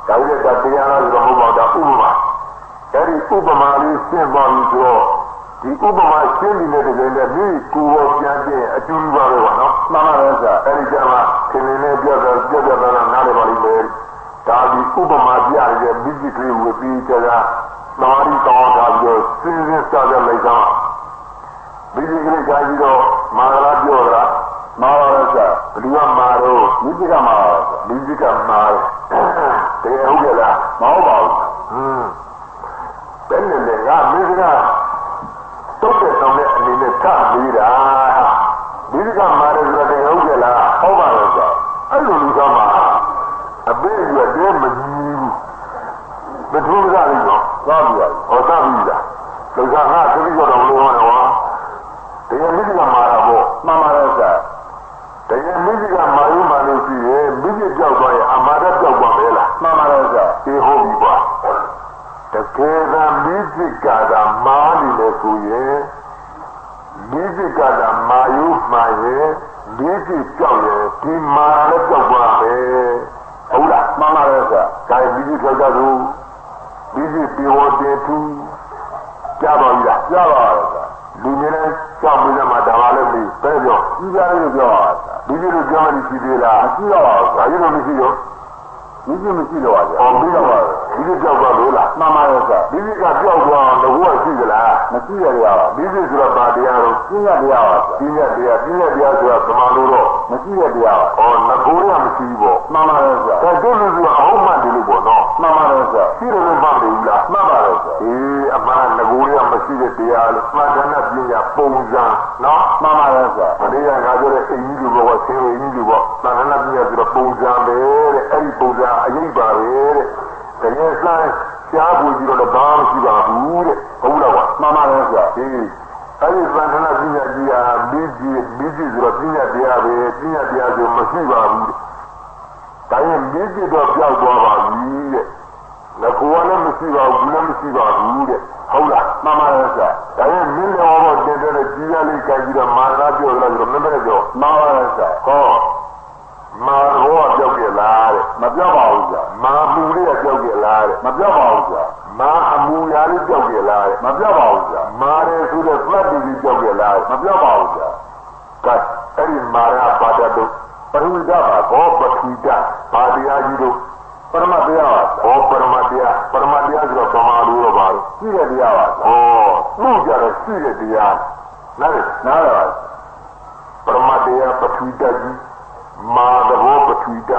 ဒါလည်းတရားလားဆိုတော့မဟုတ်ပါဘူးဥပမာအဲ့ဒီဥပမာလေးရှင်းသွားပြီဆိုတော့ဒီဥပမာရှင်းနေတဲ့တကယ်နဲ့မိကိုယ်ကိုပြန်ပြင်အကျူးပါပဲကွာနော်မှန်ပါပဲဆရာအဲ့ဒီကျမှခင်မင်းနဲ့ပြတ်တာနားလည်ပါလိမ့်မယ်ဒါဒီဥပမာပြရတဲ့မိจิตလေးဝပြီးကြတာနာရီတောင်းထားပြီးစဉ်းစားကြလိုက်တာမိจิตကလေးကြာပြီးတော့မာလာပြောတာမာလာပဲဆရာဘယ်သူကမာတော့မိจิตကမာပါဆရာမိจิตကမာတယ်တကယ်ဟုတ်ကြလားမဟုတ်ပါဘူးဘယ်နဲ့လဲငါမိจิตကတုတ်တဲ့ဆောင်တဲ့အနေနဲ့ထပြီးတာမိจิตကမာတယ်ဆိုတော့တကယ်ဟုတ်ကြလားဟုတ်ပါရဲ့ဆရာအဲ့လိုလူကမှာအပေးရတဲ့မကြီးဘူးမထူးကြဘူးနော်သွားပြီဟောသွားပြီလားလူကငါတတိယတော့မလို့ဟောတော့တကယ်မိจิตကမာတာပေါ့မှန်ပါရဲ့ဆရာတကယ်မိจิตကမာရုံမှလို့ရှိရင်မိจิตကြောက်သွားရင်အမာဒကြောက်သွားမယ်လားမှန်ပါရဲ့ဆရာဒီဟုတ်ပြီပါတကယ်ကမိจิตကသာမာနေလို့ဆိုရင်မိจิตကသာမာရုံမှရင်မိจิตကြောက်ရင်ဒီမာလည်းကြောက်သွားမယ်ဟုတ်လားမှန်ပါရဲ့ဆရာဒါမိจิตကြောက်ကြလို့မိจิตပြေဝတင်သူကြားပါပြီလားကြားပါရဲ့ဆရာလူငယ်နဲ့ကြောက်ပြီးမှဒါမှလည်းမပြီးဘယ်ပြောကြီးကြလို့ပြောပါမိจิตတို့ကြောက်နေရှိသေးလားမရှိတော့ပါဘူးဒါကြီးတော့မရှိတော့မိจิตမရှိတော့ပါဗျာအော်ပြီးတော့ပါမိจิตကြောက်သွားလို့လားမှန်ပါရဲ့ဆရာမိจิตကကြောက်သွားတော့ဘုရားရှိသလားမရှိရရပါမိจิตဆိုတော့ဗာတရားတော့ပြည့်ရတရားပါပြည့်ရတရားဆိုတာသမာလို့တော့မရှိရတရားပါအော်ငကိုရမရှိဘူးပေါ့မှန်ပါရဲ့ဆရာဒါတို့လူကအဟုတ်မှန်တယ်လို့ပေါ့နော်မှန်ပါရဲ့ဆရာရှိတယ်လို့မှတ်တယ်ဘူးလားမှန်ပါရဲ့ဆရာအေးအမှန်ငကိုရမရှိတဲ့တရားလို့မှတ်တယ်နဲ့ပညာပုံစံနော်မှန်ပါရဲ့ဆရာမနေ့ကငါပြောတဲ့အင်ကြီးလူဘောဆင်းအင်ကြီးလူဘောမှန်တယ်နဲ့ပညာဆိုတော့ပုံစံပဲတဲ့အဲ့ဒီပုံစံအရေးပါပဲတဲ့တကယ်ဆိုင်ရှားဖို့ကြည့်တော့ဘာမှမရှိပါဘူးတဲ့ဟုတ်လားကွာမှန်ပါရဲ့ဆရာအေးအဲ့ဒီသံဃာပညာကြီးဟာမိကြီးဆိုတော့ပညာတရားပဲပညာတရားဆိုမရှိပါဘူးဒါရင်မိကြီးတော့ပြောက်သွားပါပြီတဲ့ငါကိုယ်ကလည်းမရှိပါဘူးလည်းမရှိပါဘူးတဲ့ဟုတ်လားမှန်ပါရဲ့ဆရာဒါရင်မင်းတော်တော့တင်တဲ့ကြီးရလေးကြိုက်ပြီးတော့မာနပြောလာဆိုတော့မင်းလည်းပြောမှန်ပါရဲ့ဆရာဟောမာရောပြောက်ကြလားတဲ့မပြောက်ပါဘူးဆရာမာမူလေးကပြောက်ကြလားတဲ့မပြောက်ပါဘူးဆရာမာအမူအရာလေးပြောက်ကြလားတဲ့မပြောက်ပါဘူးဆရာမာရဲဆိုတဲ့သတ္တိကြီးပြောက်ကြလားတဲ့မပြောက်ပါဘူးဆရာကဲအဲ့ဒီမာရပါဒတို့ပရိဝိဒပါဘောပတိတဘာတရားကြီးတို့ပရမတရားပါဘောပရမတရားဆိုတော့ဗမာလူတော့ပါလို့ရှိတဲ့တရားပါဟောသူ့ကြတော့ရှိတဲ့တရားနားရပါပရမတရားပတိတကြီးမာတဘောပတိတ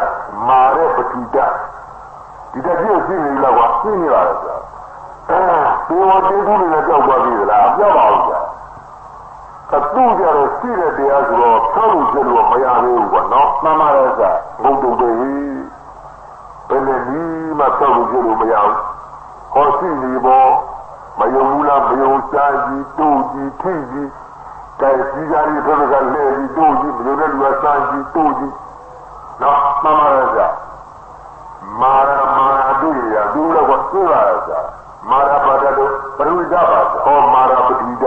မာရဲပတိတဒီတကြီးကိုရှိနေလားကွာရှိနေပါလားဆရာဒီဝတိကူလေးနဲ့ကြောက်သွားပြီလားကြောက်ပါဘူးဆရာအတူကြတော့ရှိတဲ့တရားဆိုတော့ဆောက်လို့ကျလို့မရသေးဘူးကွာနော်မှန်ပါတယ်ဆရာဘုဒ္ဓဘယ်နည်းမှဆောက်လို့ကျလို့မရဘူးဟောရှိနေပေါ်မယုံဘူးလားမယုံစားကြီးတို့ကြီးထိကြီးကဲကြီးကြရီဘယ်ကလဲကြီးတို့ကြီးမယုံတဲ့လူကစားကြီးတို့ကြီးနော်မှန်ပါတယ်ဆရာမာရတို့ရဒူတော့ကိုသိပါရဲ့ဆရာမာရပါဒတို့ပရိဝိဒပါဟောမာရပတိဒ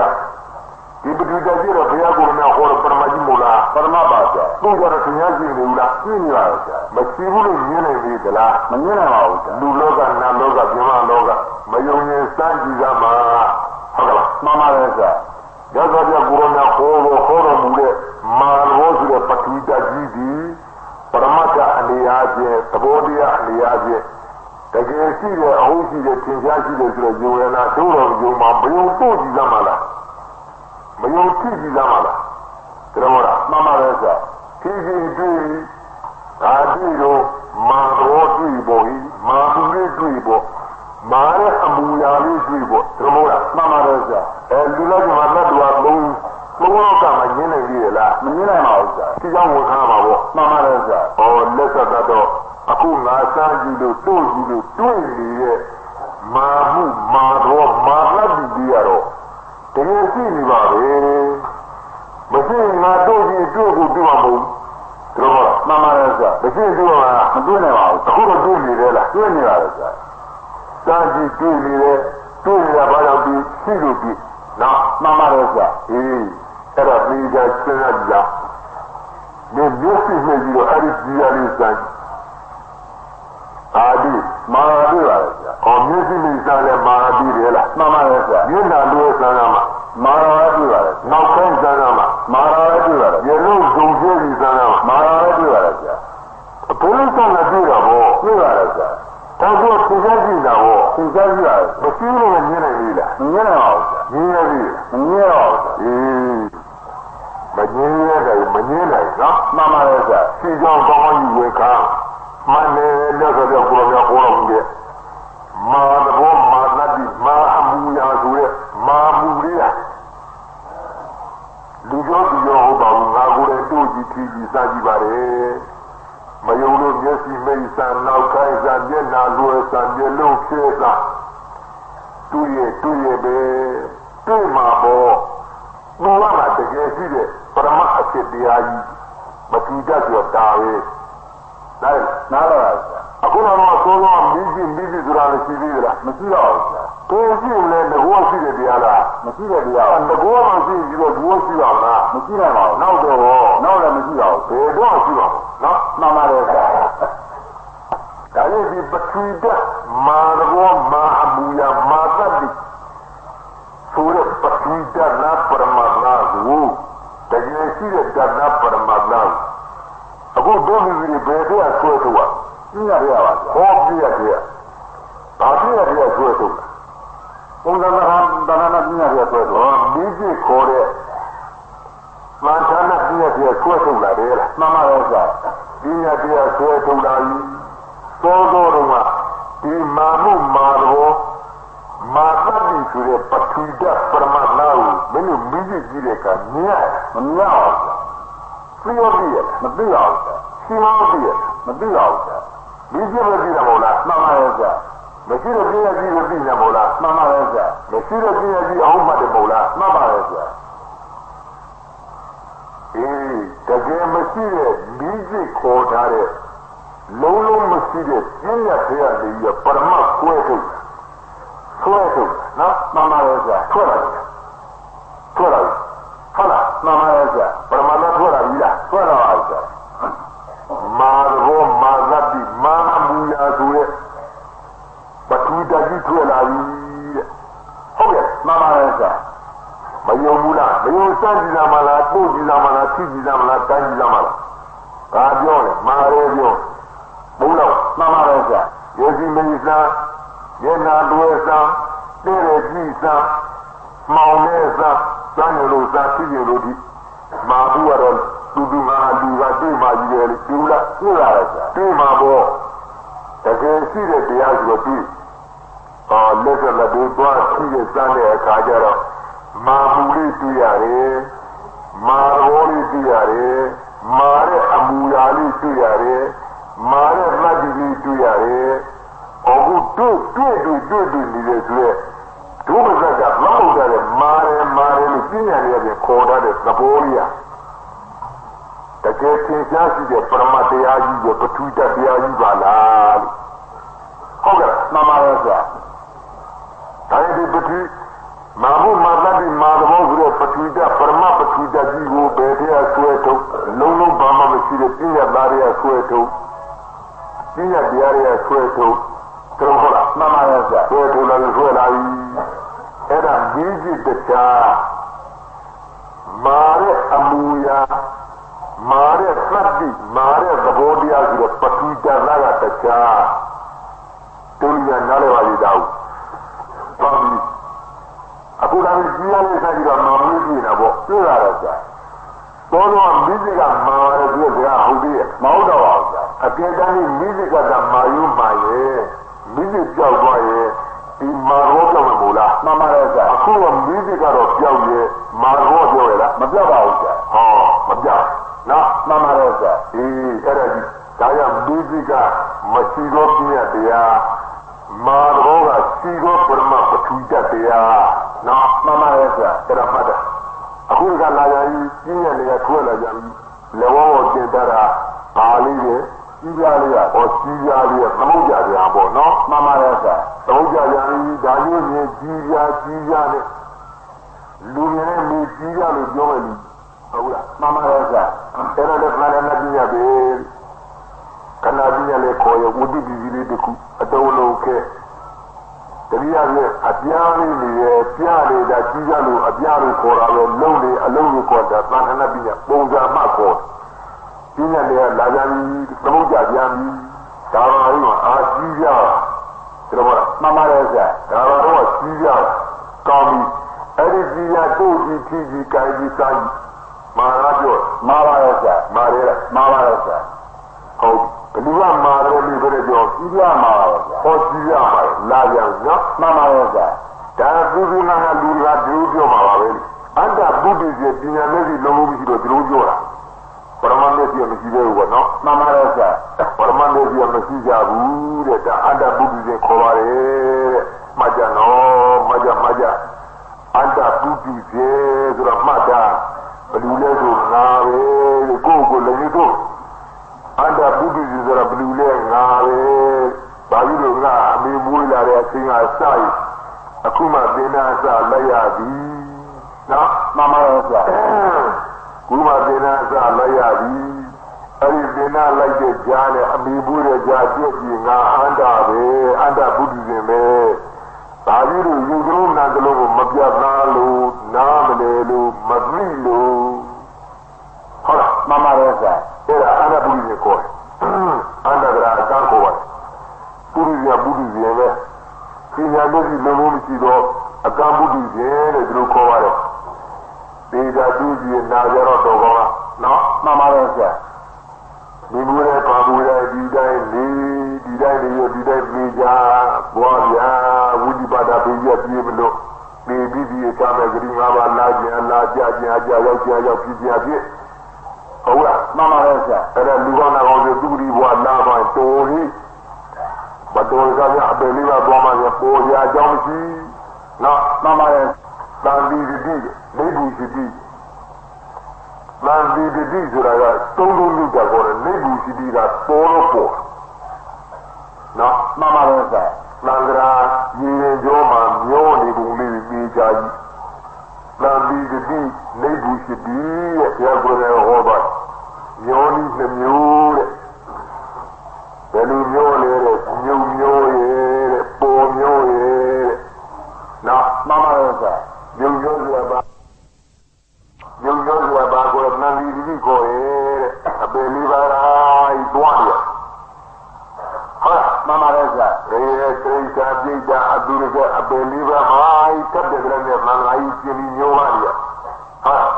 ဒီပတိဒကြီးတော့ဘုရားကိုယ်နဲ့ဟောပရမကြီးမို့လားပရမပါဆရာသူကြတော့တရားရှိနေဘူးလားရှိနေပါရဲ့ဆရာမရှိဘူးလို့ညင်းနေပြီသလားမညင်းနိုင်ပါဘူးဆရာလူလောကနတ်လောကပြမလောကမယုံရင်စမ်းကြည့်ကြမှာဟုတ်ကလားမှန်ပါတယ်ဆရာရသော်ပြကိုယ်နဲ့ဟောတော်မူတဲ့မာရောဆိုတဲ့ပတိဒကြီးဒီပရမတ္ထအနေအားဖြင့်သဘောတရားအနေအားဖြင့်တကယ်ရှိတဲ့အဟုတ်ရှိတဲ့သင်္ချာရှိတဲ့ဆိုတော့ယုံရနာတို့တော်ယုံမှာမယုံတို့ကြည့်သမှာလားမယုံထိကြည့်သမှာလားဒါတော့လားမှန်ပါပဲဆရာထိကြည့်တွေ့ဒါကြည့်တော့မာရောတွေ့ပေါ်ဤမာသူလေးတွေ့ပေါ်မာရဲ့အမူအရာလေးတွေ့ပေါ်ဒါတော့လားမှန်ပါပဲဆရာလူလိုက်မှာတတ်တော်သုံး လုံးကမှညင်းနေပြီလားမညင်းနိုင်ပါဘူးဆရာဒီကြောင့်ဝန်ခံပါဗောမှန်ပါတယ်ဆရာဩလက်ဆက်တော့အခုငါစမ်းကြည့်လို့တို့ကြည့်လို့တွေ့နေတဲ့မာမှုမာတော့မာလက်ဒီရတော့တကယ်ရှိနေပါပဲမရှိငါတို့ကြည့်တွေ့ကိုတွေ့မှာမဟုတ်တော့မှန်ပါတယ်ဆရာမရှိတွေ့မှာမတွေ့နိုင်ပါဘူးအခုတော့တွေ့နေတယ်လားတွေ့နေပါတယ်ဆရာစမ်းကြည့်တွေ့နေတယ်တွေ့နေတာဘာလို့ဒီရှိလို့ဒီနော်မှန်ပါတယ်ဆရာအေးအဲ့ဒါမိသားစဉ်းစားကြည့်လားမျက်စိမှိတ်ပြီးတော့အဲ့ဒီကြီးရလေးစမ်းအာဒီမာရီပါလေဆရာ။မျက်စိမိစားလဲမာရီတယ်လားမှန်ပါတယ်ဆရာ။မျက်နှာလို့စမ်းရမှာမာရီပါလေ။နောက်ဆုံးစမ်းရမှာမာရီပါလေ။ရေလုံးဇုံကျဲပြီးစမ်းရမှာမာရီပါလေဆရာ။ဘုန်းကြီးကလည်းတွေ့တာပေါ့တွေ့ပါလေဆရာ။ဒါဆိုသင်္ကြန်ကြည့်တာပေါ့သင်္ကြန်ကြည့်ရတယ်။မကြည့်လို့မြင်နိုင်ပြီလားမမြင်နိုင်ပါဘူးဆရာ။မြင်ရပြီမမြင်ရပါဘူးဆရာ။မမြင်ရတယ်မမြင်နိုင်နော်မှန်ပါတယ်ဆရာ။စီကြောင်ကောင်းကြီးဝေခါမနဲ့လက်ဆိုတော့ကိုယ်ကခေါ်လို့ပြမာတော့မာနတိမာအမူအရာဆိုရဲမာမူရလူကြောသူရောဟောပါဘူးငါကိုယ်တိုင်တို့ကြည့်ကြည့်စားကြည့်ပါလေမယုံလို့မျက်စိမိတ်ဆန်နောက်ခိုင်းစားမျက်နှာလွယ်ဆန်မျက်လုံးဖြဲစားတွေ့ရပဲတွေ့မှာပေါ့ဘူကမှတကယ်ရှိတဲ့ပရမအဖြစ်တရားကြီးမတူတတ်ဆိုတာပဲနားလာပါဆရာအခုတော့ဆိုတော့မိကြီးဆိုတာမရှိသေးလားမရှိတော့ဘူးဆရာကိုရှိလဲငကိုရှိတဲ့တရားလားမရှိတဲ့တရားငကိုမရှိပြီးတော့ဘူးရှိပါမလားမရှိနိုင်ပါဘူးနောက်တော့လည်းမရှိပါဘူးဘယ်တော့ရှိပါဘူးနော်မှန်ပါတယ်ဆရာဒါနဲ့ဒီပထဝီဓာတ်မာရောမာအမူအရာမာသတ္တိဆိုတဲ့ပထဝီဓာတ်နာပရမနာကိုတကယ်ရှိတဲ့ဓာတ်နာပရမနာအခုတို့လူတွေဘယ်တည်းအဆွဲထုတ်อ่ะပြရရပါဟောပြရတယ်ဘာပြရဆွဲထုတ်ပုံစံကဘာနာပြရဆွဲထုတ်မိကြီးခေါ်တဲ့မာသနာပြရဆွဲထုတ်လာတယ်လားမှန်ပါရဲ့ဆရာပြရဆွဲထုတ်လာပြီသောတော့ဒီမာမှုမာတော်မာသတိဆိုတဲ့ပထဝီဓာတ်ပရမနာကိုမင်းတို့မိကြီးကြည့်တဲ့အခါမြင်ရမမြင်အောင်သိရပြီမသိအောင်ရှင်းအောင်သိရမသိအောင်ဒီကြည့်မသိတာမဟုတ်လားမှန်ပါရဲ့ဆရာမရှိတော့ပြည့်ကြည့်လို့သိနေမဟုတ်လားမှန်ပါရဲ့ဆရာမရှိတော့ပြည့်ကြည့်အောင်မှတ်တယ်မဟုတ်လားမှန်ပါရဲ့ဆရာတကယ်မရှိတဲ့မိကြီးခေါ်ထားတဲ့လုံးမရှိတဲ့ပြည့်ရဖေးရတယ်ရပရမကွဲထုတ်ဆွဲထုတ်နော်မှန်ပါရဲ့ဆရာထွက်လာဟုတ်လားမှန်ပါရဲ့ဆရာပရမနာထွက်လာပြီလားထွက်လာပါဆရာမာရောမာသတိမာမူရာဆိုတဲ့ပထဝီဓာတ်ကြီးထွက်လာပြီတဲ့ဟုတ်ရဲ့မှန်ပါရဲ့ဆရာမယုံဘူးလားမယုံစမ်းကြည့်တာမလားပို့ကြည့်တာမလားသိကြည့်တာမလားတန်းကြည့်တာမလားဒါပြောတယ်မာရောပြောဘုံတော့မှန်ပါရဲ့ဆရာယေစီမင်းစားယေနာတွဲစားတဲ့ရကြည့်စားမောင်နဲ့စားစမ်းရလို့စားသိရလို့ဒီမာဘူးကတော့သူငါလူကတွေ့မှကြီးတယ်လေတွေ့လားတွေ့ရတယ်ဆရာတွေ့မှာပေါ့တကယ်ရှိတဲ့တရားဆိုတော့တွေ့လက်ဆက်လက်တွေသွားရှိတဲ့စမ်းတဲ့အခါကျတော့မာဘူးလေးတွေ့ရတယ်မာရောလေးတွေ့ရတယ်မာတဲ့အမူအရာလေးတွေ့ရတယ်မာတဲ့မှတ်ကြီးလေးတွေ့ရတယ်အခုတွေ့နေတဲ့ဆိုရဲဒုက္ခကမဟုတ်တဲ့မာတယ်လို့ပြညာလေးကခေါ်တတ်တဲ့သဘောလေးတကယ်သင်ရှားရှိတဲ့ပရမတရားကြီးကိုပထဝီဓာတ်တရားကြီးပါလားဟုတ်ကဲ့မှန်ပါရဲ့ဆရာဒါနဲ့ဒီပထဝီမာမှုမာသတိမာသဘောဆိုတဲ့ပထဝီဓာတ်ပရမပထဝီဓာတ်ကြီးကိုဘယ်တည်းဆွဲထုတ်လုံးဘာမှမရှိတဲ့ပြညာသားတွေကဆွဲထုတ်ပြညာတရားတွေကဆွဲထုတ်တော့ဟုတ်လားမှန်ပါရဲ့ဆရာဆွဲထုတ်လာဆွဲလာပြီအဲ့ဒါမိကြီးတရားမာတဲ့အမူအရာမာတဲ့သတ္တိမာတဲ့သဘောတရားဆိုတဲ့ပထဝီဓာတ်ကတရားတို့ရနားလည်ပါလိမ့်တော့ပါပြီအခုလည်းကြီးရလေးဆက်ပြီးတော့မာမှုကြည့်နေတာပေါ့တွေ့ရတယ်ဆရာဘောတော့မိကြီးကမာတယ်ဆိုတော့ဟုတ်သေးရဲ့မဟုတ်တော့ပါဘူးဆရာအကယ်တမ်းမိကြီးကမာယူမာရဲ့မိကြီးကြောက်သွားရဲ့ဒီမာရောကြောက်မှာမို့ လားမှန်ပါတယ်ဆရာအခုကမိသစ်ကတော့ပြောက်ရဲ့မာရောပြောရလားမပြောက်ပါဘူးဆရာဟောမပြောက်နော်မှန်ပါတယ်ဆရာအေးအဲ့ဒါကြီးဒါကြောင့်မိသစ်ကမရှိတော့ပြည့်တရားမာရောကရှိတော့ပရမပထူတတ်တရားနော်မှန်ပါတယ်ဆရာအဲ့ဒါမှတ်တယ်အခုကလာရကြီးပြည့်ရနေထွဲလာကြပြီလောဘောတင်တာဘာလေးလဲကြီးပြလေးရဟောကြီးပြလေးရသမုတ်ကြကြပေါ့နော်မှန်ပါတယ်ဆရာသမုတ်ကြကြပြီးဒါမျိုးမြင်ကြီးပြနဲ့လူငယ်နဲ့ကြီးပြလို့ပြောမယ်လူဟုတ်လားမှန်ပါတယ်ဆရာအဲ့ဒါလည်းခဏနဲ့ပြည့်ရပြီခဏပြည့်ရလေခေါ်ရဝတ္တုပစ္စည်းလေးတစ်ခုအတုံးလုံးခဲ့တတိယရဲ့အပြားလေးတွေပြနေတာကြီးကြလို့အပြားလို့ခေါ်တာပဲလုံးလေအလုံးလို့ခေါ်တာသံဃာပညာပုံစံမှခေါ်ပြညာတွေကလာကြပြီးသမုတ်ကြပြန်ပြီးဒါပါလို့အာကြီးကြတယ်ဘောမှန်ပါတယ်ဆရာဒါတော့ကြီးကြကောင်းပြီအဲ့ဒီကြီးရတို့ကြီးထီကြီးကိုင်းကြီးစားကြီးမာရပြောမာပါတယ်ဆရာမာရဲလားမာပါတယ်ဆရာဟုတ်ဘယ်သူကမာရဲလို့ပြောတယ်ပြောကြီးပြမာပါတယ်ဆရာဟောကြီးရမှာလာကြနော်မှန်ပါတယ်ဆရာဒါသူကငါလူကဒီလိုပြောမှာပါပဲအတ္တဘုဒ္ဓရဲ့ပညာနဲ့ဒီလုံးလုံးမရှိတော့ဒီလိုပြောတာပရမတ်နဲ့ပြမရှိသေးဘူးကွနော်မှန်ပါတယ်ဆရာပရမတ်နဲ့ပြမရှိကြဘူးတဲ့ဒါအတ္တဘုဒ္ဓရဲ့ခေါ်ပါတယ်တဲ့မှတ်ကြနော်မှတ်ကြအတ္တဘုဒ္ဓရဲ့ဆိုတော့မှတ်တာဘယ်လိုလဲဆိုငါပဲကိုလည်းယူတော့အတ္တဘုဒ္ဓဆိုတော့ဘယ်လိုလဲငါပဲဘာလို့လဲငါအမေမွေးလာတဲ့အချိန်ကစရအခုမှသင်္နာစလိုက်ရပြီနော်မှန်ပါတယ်ဆရာခုမှသင်္နာစလိုက်ရပြီအဲ့ဒီသင်္နာလိုက်တဲ့ကြားနဲ့အမေမွေးတဲ့ကြားပြည့်ပြီးငါအတ္တပဲအတ္တဘုဒ္ဓရှင်ပဲဘာလို့ယူကြုံနာကြလို့မပြတ်သားလို့နားမလဲလို့မသိလို့ဟုတ်လားမှန်ပါတယ်ဆရာအဲ့ဒါအတ္တဘုဒ္ဓရှင်ခေါ်တယ်အတ္တကရာအကန့်ခေါ်တယ်ပုရိယဘုဒ္ဓရှင်ပဲပညာတို့ဒီလုံးလုံးမရှိတော့အကန့်ဘုဒ္ဓရှင်တဲ့ဒီလိုခေါ်ပါတယ်ဒေတာတူကြီးနာကြတော့တော်ကောင်းလားနော်မှန်ပါတယ်ဆရာဒီလိုနဲ့ပါဘူးတဲ့ဒီတိုင်းဒီတိုင်းပြေးကြဘွားဗျာဝိပဿနာပြေးရပြေးမလို့ပြီးကာမယ်ဂရီ၅ပါးလာကြရောက်ဖြစ်ဟုတ်လားမှန်ပါတယ်ဆရာအဲ့ဒါလူကောင်းနာကောင်းဆိုသူဒီဘွားလာပါတော်ဟိဘတော်ကကြအပေလေးပါသွားမှပေါ်ကြအကြောင်းရှိနော်မှန်ပါတယ်သံဒီတိဒိဋ္ဌိရှိတိသံဒီတိဆိုတာကသုံးလုံးလူကြခေါ်တယ်ဒိဋ္ဌိရှိတိကပေါ်နော်မှန်ပါတယ်ဆရာသံဃာရေကျော်မှာမျောနေပုံလေးပြေးကြကြီးသံဒီတိဒိဋ္ဌိရှိတိရဲ့ဘုရားကိုယ်တော်ဟောပါမျောနည်းနှမျိုးတဲ့ဘယ်လိုမျိုးလဲတဲ့ညုံမျိုးရဲ့တဲ့ပေါ်မျိုးရဲ့တဲ့နော်မှန်ပါတယ်ဆရာညုံမျိုးဆိုတာဘာကိုနန္ဒီတိကိုရဲ့တဲ့အပေလေးပါးကြီးတွားရဟုတ်မှန်ပါတယ်ဆရာရေစိတ်သာပြိတ္တာအတူတကအပေလေးပါးဟာတက်တဲ့ကြတဲ့မန္တရာကြီးပြင်းပြီးမျိုးပါရဟုတ်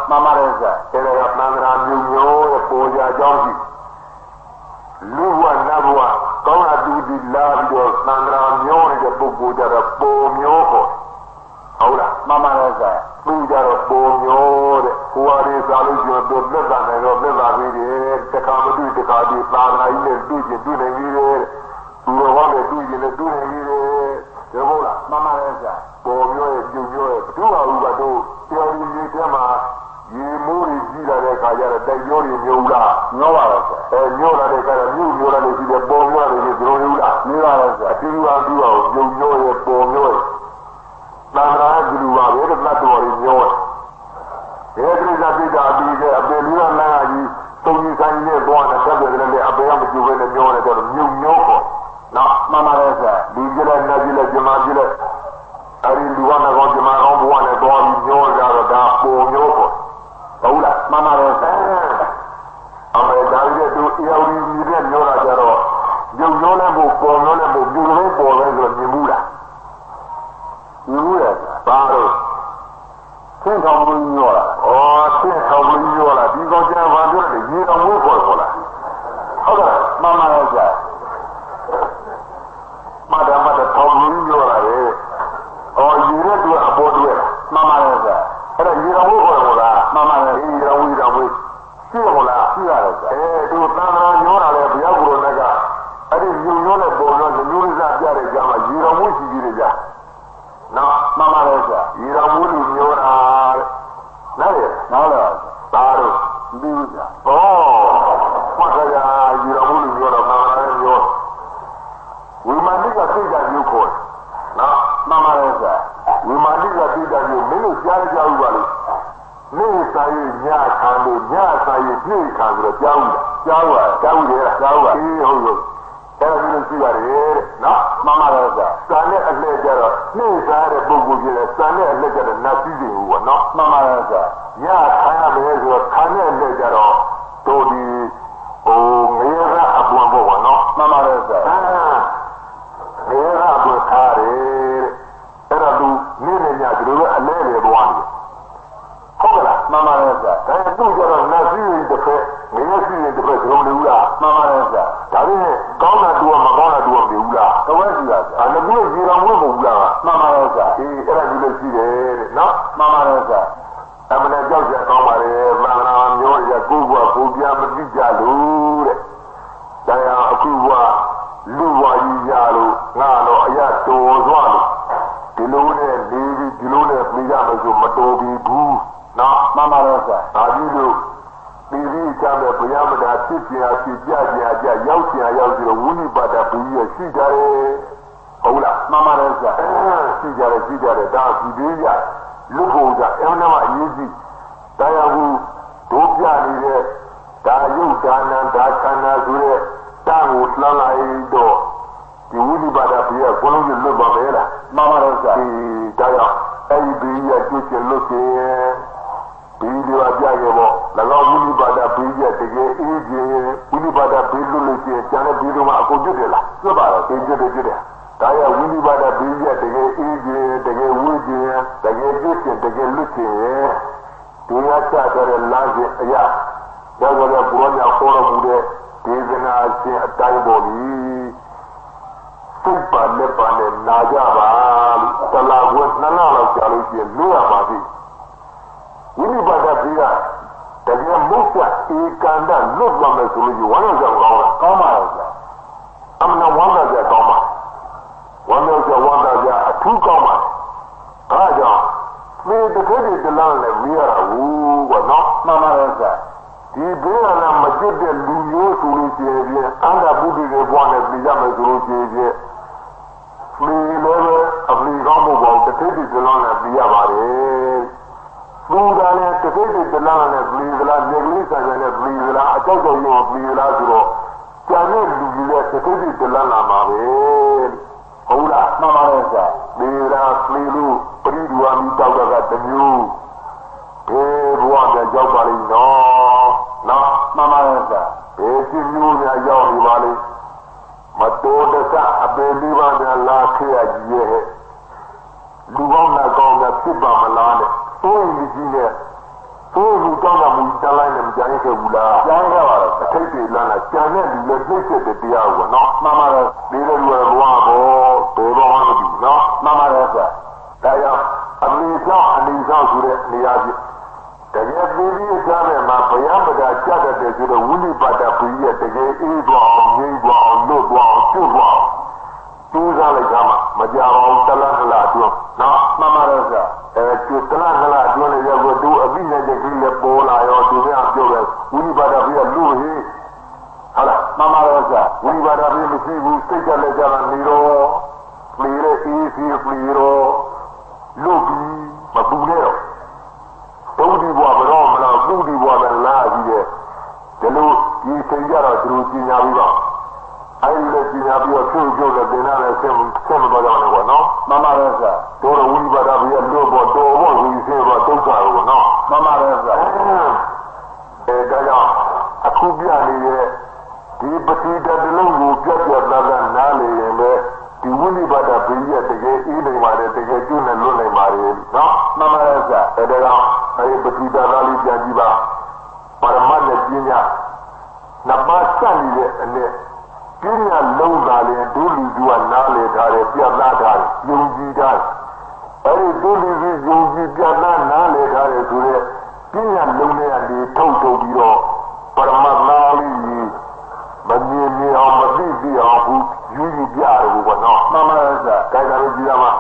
မှန်ပါတယ်ဆရာအဲ့ဒါကမန္တရာမျိုးရဲ့ပေါ်ကြအကြောင်းရှိလူဘဝနတ်ဘဝကောင်းအတူဒီလာပြီးတော့သံဃာမျိုးနေတဲ့ပုဂ္ဂိုလ်ကြတော့ပေါ်မျိုးခေါ်ဟုတ်လားမှန်ပါတယ်ဆရာသူကြတော့ပေါ်မျိုးတဲ့ကိုယ်ဟာဒီစားလို့ကျတော့လက်သာနေတော့လက်သာပြီးတယ်တခါမတွေ့တခါဒီသာသနာကြီးနဲ့တွေ့ချင်တွေ့နေပြီတဲ့သူတော်ဘာနဲ့တွေ့ချင်လည်းတွေ့နေပြီတဲ့ဟုတ်လားမှန်ပါတယ်ဆရာပေါ်မျိုးရဲ့ပြုံမျိုးရဲ့ဘုရားဥပဒေတော်ဒီလေးထဲမှာရေမိုးကြီးလာတဲ့ခါကျတော့တိုက်ရိုးတွေမျိုးလားညောပါတော့ဆရာမျိုးလာတဲ့ခါကျမျိုးလာလို့ရှိတယ်ပေါ်မျိုးတွေဒီလိုမျိုးလားမျိုးပါတော့ဆရာအတူတူအောင်ပြုံမျိုးရဲ့ပေါ်မျိုးရဲ့သာသနာ့ဒီလိုပါပဲတတ်တော်တွေမျိုးရဲ့ဒီကိစ္စပြတာပြီးတဲ့အပေလေးကလမ်းကြီးသုံးကြီးဆိုင်နဲ့သွားတဲ့ဆက်တယ်လည်းအပေကမကျူဘဲနဲ့မျိုးနဲ့တော့မျိုးခေါ်နော်မှန်ပါတယ်ဆရာဒီကြလက်နတ်ကြီးလက်ဂျမာကြီးလက်အဲဒီလူကလည်းကောဂျမာကောဘဝနဲ့သွားပြီးမျိုးကြတော့ဒါပေါ်မျိုးခေါ်ဟုတ်လားမှန်ပါတယ်ဆရာအမေဒါကြီးတို့အယောဒီကြီးတဲ့မျိုးလာကြတော့ညုံမျိုးနဲ့ပေါ်မျိုးနဲ့ပေါ်ဒီလိုပေါ်ပဲဆိုမြင်မှုလားမြင်မှုရဘာလို့သင်္ထောင်မှုညောလာသင်္ထောင်မှုညောလာဒီကောင်ကျန်ဘာပြောလဲရေတော်မှုခေါ်လားဟုတ်ကဲ့မှန်ပါတယ်ဆရာမတ်ထောင်မှုညောလာရဲ့ရေ ဒီရက်တူအပေါ်တူရ မှန်ပါတယ်ဆရာ အဲ့ဒါရေတော်ဝိခေါ်မို့လား မှန်ပါတယ် ဒီရေတော်ဝိတော်ဝိရှိမို့လား ရှိရတယ်ဆရာ သူတန်ခါညောတာလေဘုရားကိုယ်တော်ကအဲ့ဒီညုံညောတဲ့ပုံတော့ညိုးရစားပြတဲ့ကြမှာရေတော်ဝိရှိကြီးတွေကြနော် မှန်ပါတယ်ဆရာ ရေတော်ဝိလူညောတာနားလေ နားလည် ပါတော့ ပြီးပြီဆရာ ဩမှတ်ကြရရေတော်ဝိလူညောတော့မှန်ပါတယ်ညောဝိမာနိကသိကြညုခေါ်နော် မှန်ပါတယ်ဆရာ ဝိမာနိကသိကြညုမင်းတို့ကြားကြဥပါလေနေ့ဆိုင်ညခံလို့ညဆိုင်နေ့ခံဆိုတော့ကြားဥလား ကြားပါ ကြားဥတယ်လား ကြားပါ အေးဟုတ်ဟုတ်အဲ့ဒါမျိုးရှိပါတယ်တဲ့နော် မှန်ပါတယ်ဆရာ စံနဲ့အလှည့်ကြတော့နေ့စားတဲ့ပုဂ္ဂိုလ်ကြီးလဲစံနဲ့အလှည့်ကြတော့နတ်ပြီးတယ်ဟုတ်ပါနော် မှန်ပါတယ်ဆရာ ညခံရမယ်ဆိုတော့ခံနဲ့အလှည့်ကြတော့တို့ဒီငရေကအပွန်ပေါ့ကွာနော် မှန်ပါတယ်ဆရာ ငရေကအပွန်ထားတယ်တဲ့အဲ့ဒါသူနေ့နဲ့ညဒီလိုပဲအလဲလေသွားနေဟုတ်ကလား မှန်ပါတယ်ဆရာ ဒါသူကြတော့နတ်ပြီးရင်တစ်ဖက်ငရေရှိရင်တစ်ဖက်ဒုံနေဘူးလား မှန်ပါတယ်ဆရာ ဒါဖြင့်ကောင်းတာတူမကောင်းတာတူမဘူးလား တဝက်ရှိပါဆရာ အဲ့ဒါကရေတော်ဝိမဟုတ်ဘူးလား မှန်ပါတယ်ဆရာ အေးအဲ့ဒါကြီးလို့ရှိတယ်တဲ့နော် မှန်ပါတယ်ဆရာ အမှန်တကြောက်ကြကောင်းပါလေမင်္ဂလာမျိုးရကိုဘွားကိုပြမသိကြလို့တဲ့တရားအခုဘွားလူဘွားကြီးရလို့ငါတော့အရတော်သွားလို့ဒီလိုနဲ့နေပြီးဒီလိုနဲ့ပြေးရမယ်ဆိုမတော်ပြီဘူးနော် မှန်ပါတယ်ဆရာ ဒါကြီးလို့ပြည်ပြီးကြမယ်ဘုရားမတာဖြစ်ပြဖြစ်ကြကြရောက်ချင်ရောက်ပြီးတော့ဝိနိပါဒပူကြီးရရှိကြတယ်ဟုတ်လား မှန်ပါတယ်ဆရာ ရှိကြတယ်ဒါပြည်ပြီးရလူဖို့ကြအမှန်မှအရေးကြီးတရားကူဒုပြနေတဲ့ဒါယုတ်ဒါနံဒါခန္ဓာဆိုတဲ့တန်ကိုလှမ်းလိုက်တော့ဒီဝိနိပါဒပူကြီးကဘုလုံးကြီးလွတ်ပါပဲလား မှန်ပါတယ်ဆရာ ဒီဒါကြောင့်အဲ့ဒီပြည်ရကျွတ်ချင်လွတ်ချင်ဒီလိုအပြရပေါ့၎င်းဝိနိပါဒပြည်ရတကယ်အေးခြင်းဝိနိပါဒပြည်လို့ရှိရင်ကျန်တဲ့ပြည်တို့မှာအကုန်ကျွတ်တယ်လား ကျွတ်ပါတယ် ကျွတ်တယ်ဒါရဝိနိပါဒပြည်ရတကယ်အေးခြင်းတကယ်ဝိခြင်းတကယ်ကျွတ်ခြင်းတကယ်လွတ်ခြင်းဒီရချတဲ့လမ်းစဉ်အရာတော့ဘုရားညာခေါ်တော်မူတဲ့ဒေသနာရှင်အတိုင်းပေါ်ပြီးစိတ်ပါလက်ပါနဲ့နာကြပါလို့တလာဝက်နှစ်လလောက်ကြာလို့ရှိရင်လွတ်ရပါပြီဝိနိပါဒပြည်ကတကယ်မုတ်ချဧကန်တလွတ်သွားမယ်ဆိုလို့ဝမ်းရောက်ကြောင်းကောင်းလား ကောင်းပါတယ်ဆရာ အမှန်ဝမ်းသာကြကောင်းပါဝမ်းရောက်ကြဝမ်းသာကြအထူးကောင်းပါဒါကြောင့်ဒီတစ်ခါဒီတလားနဲ့မြင်ရတာဘူးကွာနော် မှန်ပါတယ်ဆရာ ဒီဘေးကလည်းမကျွတ်တဲ့လူမျိုးဆိုလို့ရှိရင်အန္တပုဒ်တွေဘွားနဲ့ပြည်ရမယ်ဆိုလို့ရှိရင်ဒီလည်းပဲအပလီကောင်းဖို့ပေါ့တစ်ခါဒီတလားနဲ့ပြည်ရပါတယ်လူသားနဲ့တစ်ခါဒီတလားနဲ့ပြည်သလားနေကလေးဆိုင်နဲ့ပြည်သလားအကြောက်ကြောက်ရောပြည်သလားဆိုတော့ကျန်တဲ့လူကြီးရဲ့တစ်ခါဒီတလားလာမှာပဲဟုတ်လား မှန်ပါတယ်ဆရာ ဒီရာပြည်လူပရိဒူဝါမီတောက်ကတမျိုးဒီဘဝနဲ့ရောက်ပါလိမ့်နော်နော် မှန်ပါတယ်ဆရာ ဘယ်ဖြစ်မျိုးများရောက်နေပါလိမ့်မတော်တဆအပေလေးပါးများလာခဲ့ရကြီးရဲ့လူကောင်းနာကောင်းများဖြစ်ပါမလားနဲ့သိုးရင်ကြီးနဲ့သိုးလူတောင်းတာမူတန်းလိုက်နဲ့မကြမ်းခဲ့ဘူးလား ကျန်ခဲ့ပါတော့ အထိတ်တွေလမ်းလာကြံတဲ့လူလည်းနှိမ့်ဆက်တဲ့တရားကိုနော် မှန်ပါတယ် ဒီလိုလူကဘဝဘောဘယ်တော့မှမပြီးနော် မှန်ပါတယ်ဆရာ ဒါကြောင့်အလီဆောင်ဆိုတဲ့နေရာကြီးတကယ်ပြည်ပြီးအကြမ်းနဲ့မှာဘယံပဒါကြတတ်တယ်ဆိုတော့ဝိနိပါဒပူရဲ့တကယ်အေးသွားအောင်ငြိမ်းသွားအောင်လွတ်သွားအောင်ကျွတ်သွားအောင်ကျိုးစားလိုက်ကြမှာမကြပါဘူးတလားအတွင်းနော် မှန်ပါတယ်ဆရာ ကျွတ်တလားအတွင်းလည်းရောက်တော့အပိနဲ့တကြီးလည်းပေါ်လာရောသူများပြောပဲဝိနိပါဒပူရဲ့လူဟေးဟုတ်လား မှန်ပါတယ်ဆရာ ဝိနိပါဒပူမရှိဘူးစိတ်ကြလက်ကြတာနေတော့ပြေတဲ့အေးစီပြေတော့လူပြီးမပူနဲ့တော့ဒုတိဘဝဘရောမလားသုတိဘဝလည်းလာကြည့်တယ်ဒီလိုဒီချိန်ကြတော့သူကြီးညာပြီးတော့အဲဒီလိုကြီးညာပြီးတော့သူ့ကျိုးနဲ့တင်လာတဲ့ဆင်းမတော်ကြတယ်ကွာနော် မှန်ပါတယ်ဆရာ တို့တော့ဝိနိပါဒပြီးတော့ဘောတော်ဘောဝီဆင်းတော့ဒုက္ခရောနော် မှန်ပါတယ်ဆရာ ဒါကြောင့်အခုပြနေတဲ့ဒီပတိတတလုံးကိုပြတ်သားနားလေရင်ပဲဒီဝိနိပါဒပြီးရတကယ်အေးနေပါတယ်တကယ်ကျွနဲ့လွတ်နေပါတယ်နော် မှန်ပါတယ်ဆရာ ဒါကြောင့်အဲဒီပတိတသားလေးပြန်ကြည့်ပါပရမတ်နဲ့ပညာနှစ်ပါးစက်နေတဲ့အနဲ့ပညာလုံးသားလည်းဒုလူကျူကနားလေထားတယ်ပြတ်သားထားတယ်ယုံကြည်ထားတယ်အဲဒီ ယုံကြည်ပြတ်သားနားလည်ထားတယ်ဆိုတဲ့ပညာလုံးနဲ့အဒီထုတ်ပြီးတော့ပရမတ်နာလေးကြီးမမြင်မြင်အောင်မသိသိအောင်ဘူးယူယူပြရတယ်ဘောနော်မှန်ပါရဲ့ဆရာဒါကြလို့ကြည့်ရမှာ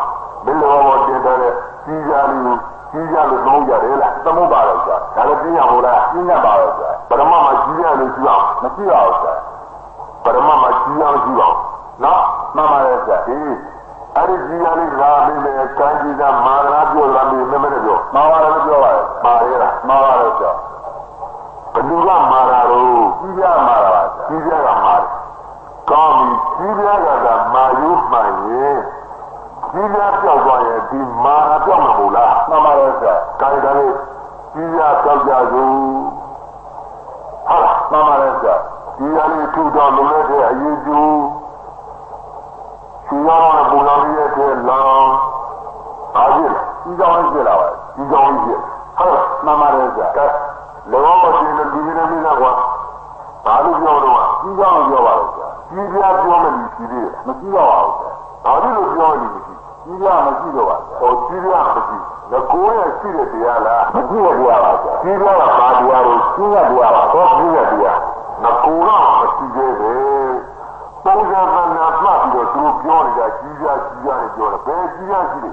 ဘယ်လိုဘောတင်တဲ့ကြီးကြလေးကိုကြီးကြလို့သုံးကြတယ်လားသမုပ္ပါတော့ဆရာဒါလည်းပြညာမို့လားပြညာပါတော့ဆရာပရမတ်မှာကြီးရလို့ရှိအောင်မရှိပါဘူးဆရာပရမတ်မှာကြီးရလို့ရှိအောင်နော်မှန်ပါရဲ့ဆရာဒီအဲ့ဒီကြီးရလေးကမိမယ်ကံကြီးကမာနပြောလာပြီးမမနဲ့ပြောမှားပါတယ်ပြောပါတယ်ပါရလားမှားပါတယ်ဆရာဘယ်သူကမာတာတော့ကြီးပြမာတာပါကြီးပြကမာတယ်ကောင်းပြီကြီးပြကမာယူမှန်ရင်ကြီးပြပြောက်သွားရင်ဒီမာတာပြောက်မှာမဟုတ်လားမှန်ပါတယ်ဆရာဒါကြတဲ့ကြီးပြပြောက်ကြစို့ဟုတ်လားမှန်ပါတယ်ဆရာကြီးရလေးထူတော်လုံးနဲ့တဲ့အရေးကျိုးရှင်ရောပူလောင်ရဲ့တဲ့လောင်အားဖြင့်ကြီးကြောင်းဖြစ်လာပါကြီးကြောင်းဖြစ်ဟုတ်လားမှန်ပါတယ်ဆရာလောကရှင်တဲ့ဒီနေ့နေ့ကကွာဘာလို့ပြောတော့ကြီးကြောင်းပြောပါလို့ဆရာကြီးပြပြောမယ်ဒီရှိသေးတယ်မကြည့်တော့ပါဘူးဆရာဘာလို့ပြောလို့မရှိကြီးပြမရှိတော့ပါဆရာဟောကြီးပြမရှိငကိုးရဲ့ရှိတဲ့တရားလားမရှိတဲ့တရားပါဆရာကြီးပြကဘာတရားလို့ကြီးရတရားပါဟောကြီးရတရားငကိုးကမရှိသေးတယ်ပုံစံမှန်မှတ်ပြီးတော့သူပြောနေတာကြီးပြကြီးရတယ်ပြောတယ်ဘယ်ကြီးရရှိလဲ